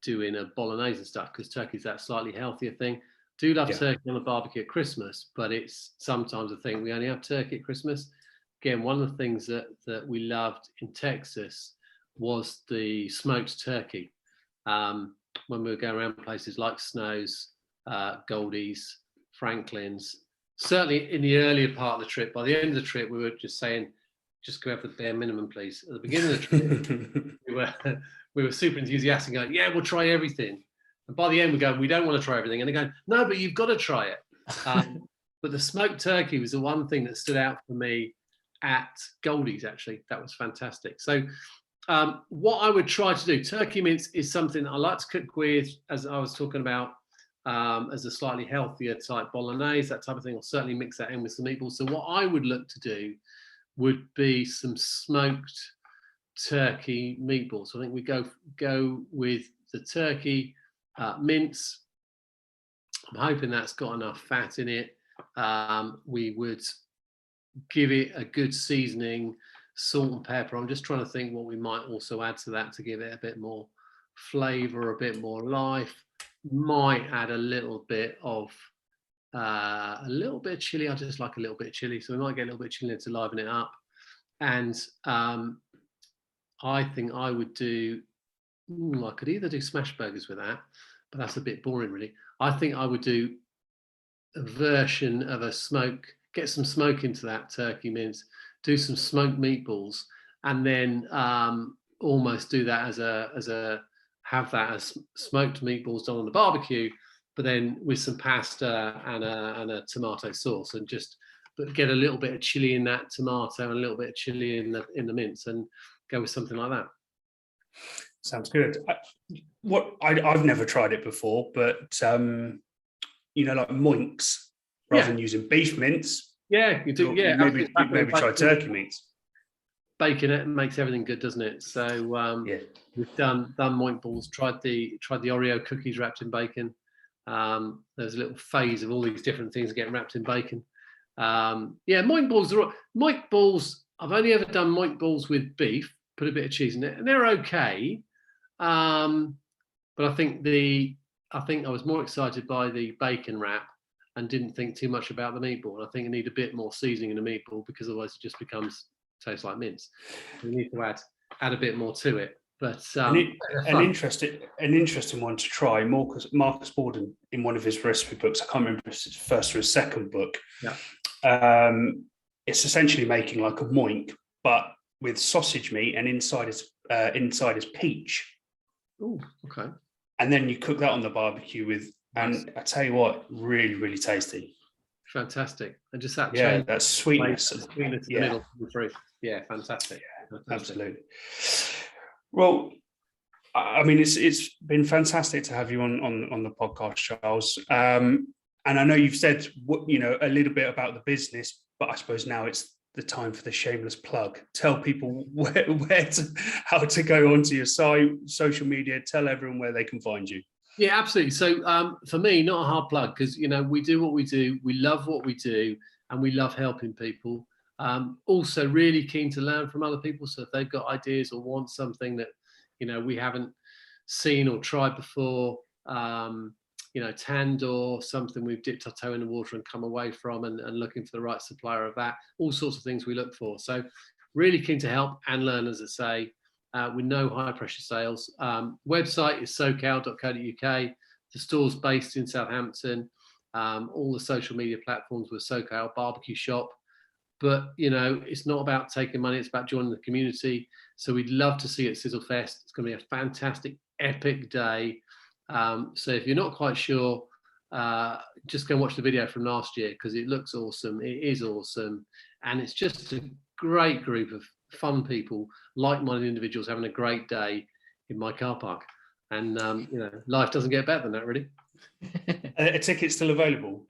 doing a bolognese and stuff, because turkey's that slightly healthier thing. Do love turkey on a barbecue at Christmas, but it's sometimes a thing we only have turkey at Christmas. Again, one of the things that we loved in Texas was the smoked turkey. When we were going around places like Snow's, Goldie's, Franklin's, certainly in the earlier part of the trip. By the end of the trip, we were just saying, just go have the bare minimum, please. At the beginning of the trip, we were super enthusiastic, going, yeah, we'll try everything. And by the end, we go, we don't want to try everything. And they go, no, but you've got to try it. But the smoked turkey was the one thing that stood out for me at Goldie's, actually. That was fantastic. So what I would try to do, turkey mince is something I like to cook with, as I was talking about, as a slightly healthier type bolognese, that type of thing. I'll certainly mix that in with some meatballs. So what I would look to do would be some smoked turkey meatballs. So I think we go with the turkey mince. I'm hoping that's got enough fat in it. We would give it a good seasoning, salt and pepper. I'm just trying to think what we might also add to that to give it a bit more flavor, a bit more life. Might add a little bit of chili. I just like a little bit of chili, so we might get a little bit of chili to liven it up. And I think I would do. I could either do smash burgers with that, but that's a bit boring, really. I think I would do a version of a smoke. Get some smoke into that turkey mince. Do some smoked meatballs, and then almost do that have that as smoked meatballs done on the barbecue, but then with some pasta and a tomato sauce, and just get a little bit of chili in that tomato and a little bit of chili in the mince, and go with something like that. Sounds good. I've never tried it before, but like moinks rather than using beef mince. Yeah, you do. Yeah, maybe try turkey mince. Bacon it makes everything good, doesn't it? So we've done moink balls. Tried the Oreo cookies wrapped in bacon. There's a little phase of all these different things getting wrapped in bacon. Moink balls are moink balls. I've only ever done moink balls with beef. Put a bit of cheese in it, and they're okay. But I think I was more excited by the bacon wrap and didn't think too much about the meatball. I think you need a bit more seasoning in a meatball, because otherwise it just tastes like mince. You need to add a bit more to it. But an interesting one to try. Marcus Borden, in one of his recipe books, I can't remember if it's his first or his second book. Yeah. It's essentially making like a moink, but with sausage meat, and inside is peach. Oh, okay. And then you cook that on the barbecue with, and I tell you what, really, really tasty. Fantastic. And just that that sweetness in the middle through. Yeah, fantastic. Absolutely. Well, I mean, it's been fantastic to have you on the podcast, Charles. And I know you've said a little bit about the business, but I suppose now it's the time for the shameless plug. Tell people how to go onto your site, social media. Tell everyone where they can find you. Yeah, absolutely. So for me, not a hard plug, because we do what we do, we love what we do, and we love helping people. Also really keen to learn from other people. So if they've got ideas or want something that we haven't seen or tried before, tandoor, something we've dipped our toe in the water and come away from, and looking for the right supplier of that. All sorts of things we look for. So really keen to help and learn, as I say, with no high pressure sales. Website is socal.co.uk. The store's based in Southampton. All the social media platforms with Socal BBQ Shop. But, it's not about taking money. It's about joining the community. So we'd love to see you at Sizzlefest. It's going to be a fantastic, epic day. So if you're not quite sure, just go and watch the video from last year, because it looks awesome. It is awesome. And it's just a great group of fun people, like-minded individuals having a great day in my car park. And, life doesn't get better than that, really. Are tickets still available?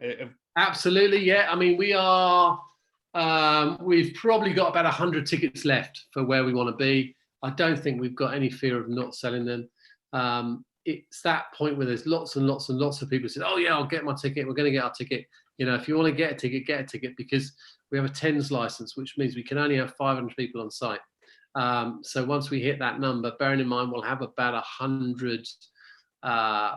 Absolutely, yeah. I mean, we are... we've probably got about 100 tickets left for where we want to be. I don't think we've got any fear of not selling them. It's that point where there's lots and lots and lots of people who say, oh yeah, I'll get my ticket. We're going to get our ticket. If you want to get a ticket, because we have a TENS license, which means we can only have 500 people on site. So once we hit that number, bearing in mind, we'll have about 100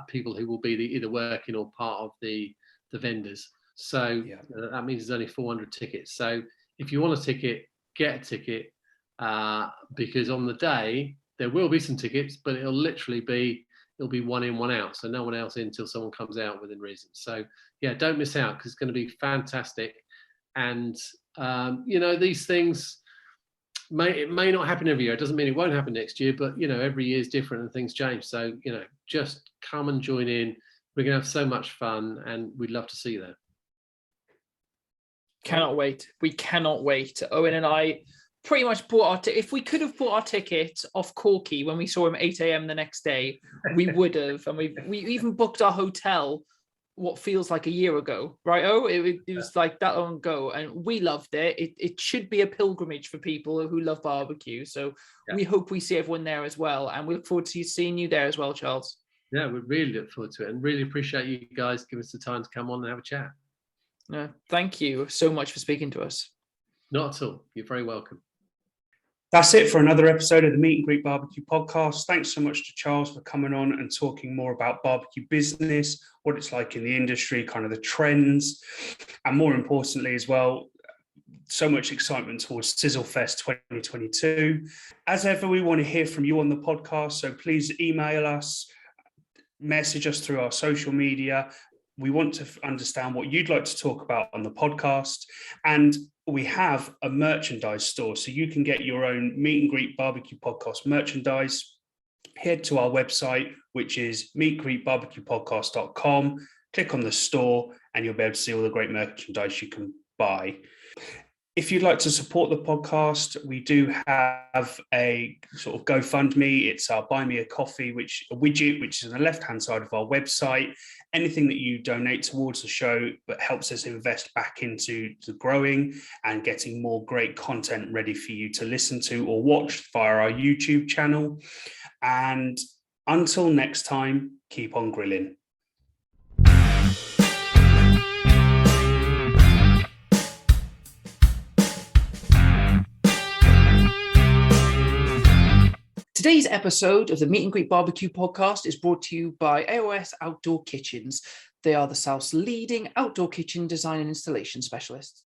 people who will be either working or part of the vendors. So that means there's only 400 tickets. So if you want a ticket, get a ticket, because on the day there will be some tickets, but it'll be one in, one out. So no one else in until someone comes out within reason. So don't miss out, because it's going to be fantastic. And these things may not happen every year. It doesn't mean it won't happen next year, but every year is different and things change. So just come and join in. We're going to have so much fun, and we'd love to see you there. Cannot wait. We cannot wait. Owen and I pretty much bought our if we could have bought our ticket off Corky when we saw him 8 a.m. the next day, we would have. And we even booked our hotel what feels like a year ago, right? It was like that long ago, and we loved it. It should be a pilgrimage for people who love barbecue. So we hope we see everyone there as well, and we look forward to seeing you there as well, Charles. Yeah, we really look forward to it, and really appreciate you guys giving us the time to come on and have a chat. No, thank you so much for speaking to us. Not at all. You're very welcome. That's it for another episode of the Meet and Greet Barbecue podcast. Thanks so much to Charles for coming on and talking more about barbecue business, what it's like in the industry, kind of the trends, and more importantly as well, so much excitement towards Sizzlefest 2022. As ever, we want to hear from you on the podcast, so please email us, message us through our social media. We want to understand what you'd like to talk about on the podcast. And we have a merchandise store, so you can get your own Meet and Greet Barbecue Podcast merchandise. Head to our website, which is meetgreetbarbecuepodcast.com. Click on the store, and you'll be able to see all the great merchandise you can buy. If you'd like to support the podcast, we do have a sort of GoFundMe. It's our Buy Me a Coffee, widget, which is on the left-hand side of our website. Anything that you donate towards the show but helps us invest back into the growing and getting more great content ready for you to listen to or watch via our YouTube channel. And until next time, keep on grilling. Today's episode of the Meet and Greet Barbecue podcast is brought to you by AOS Outdoor Kitchens. They are the South's leading outdoor kitchen design and installation specialists.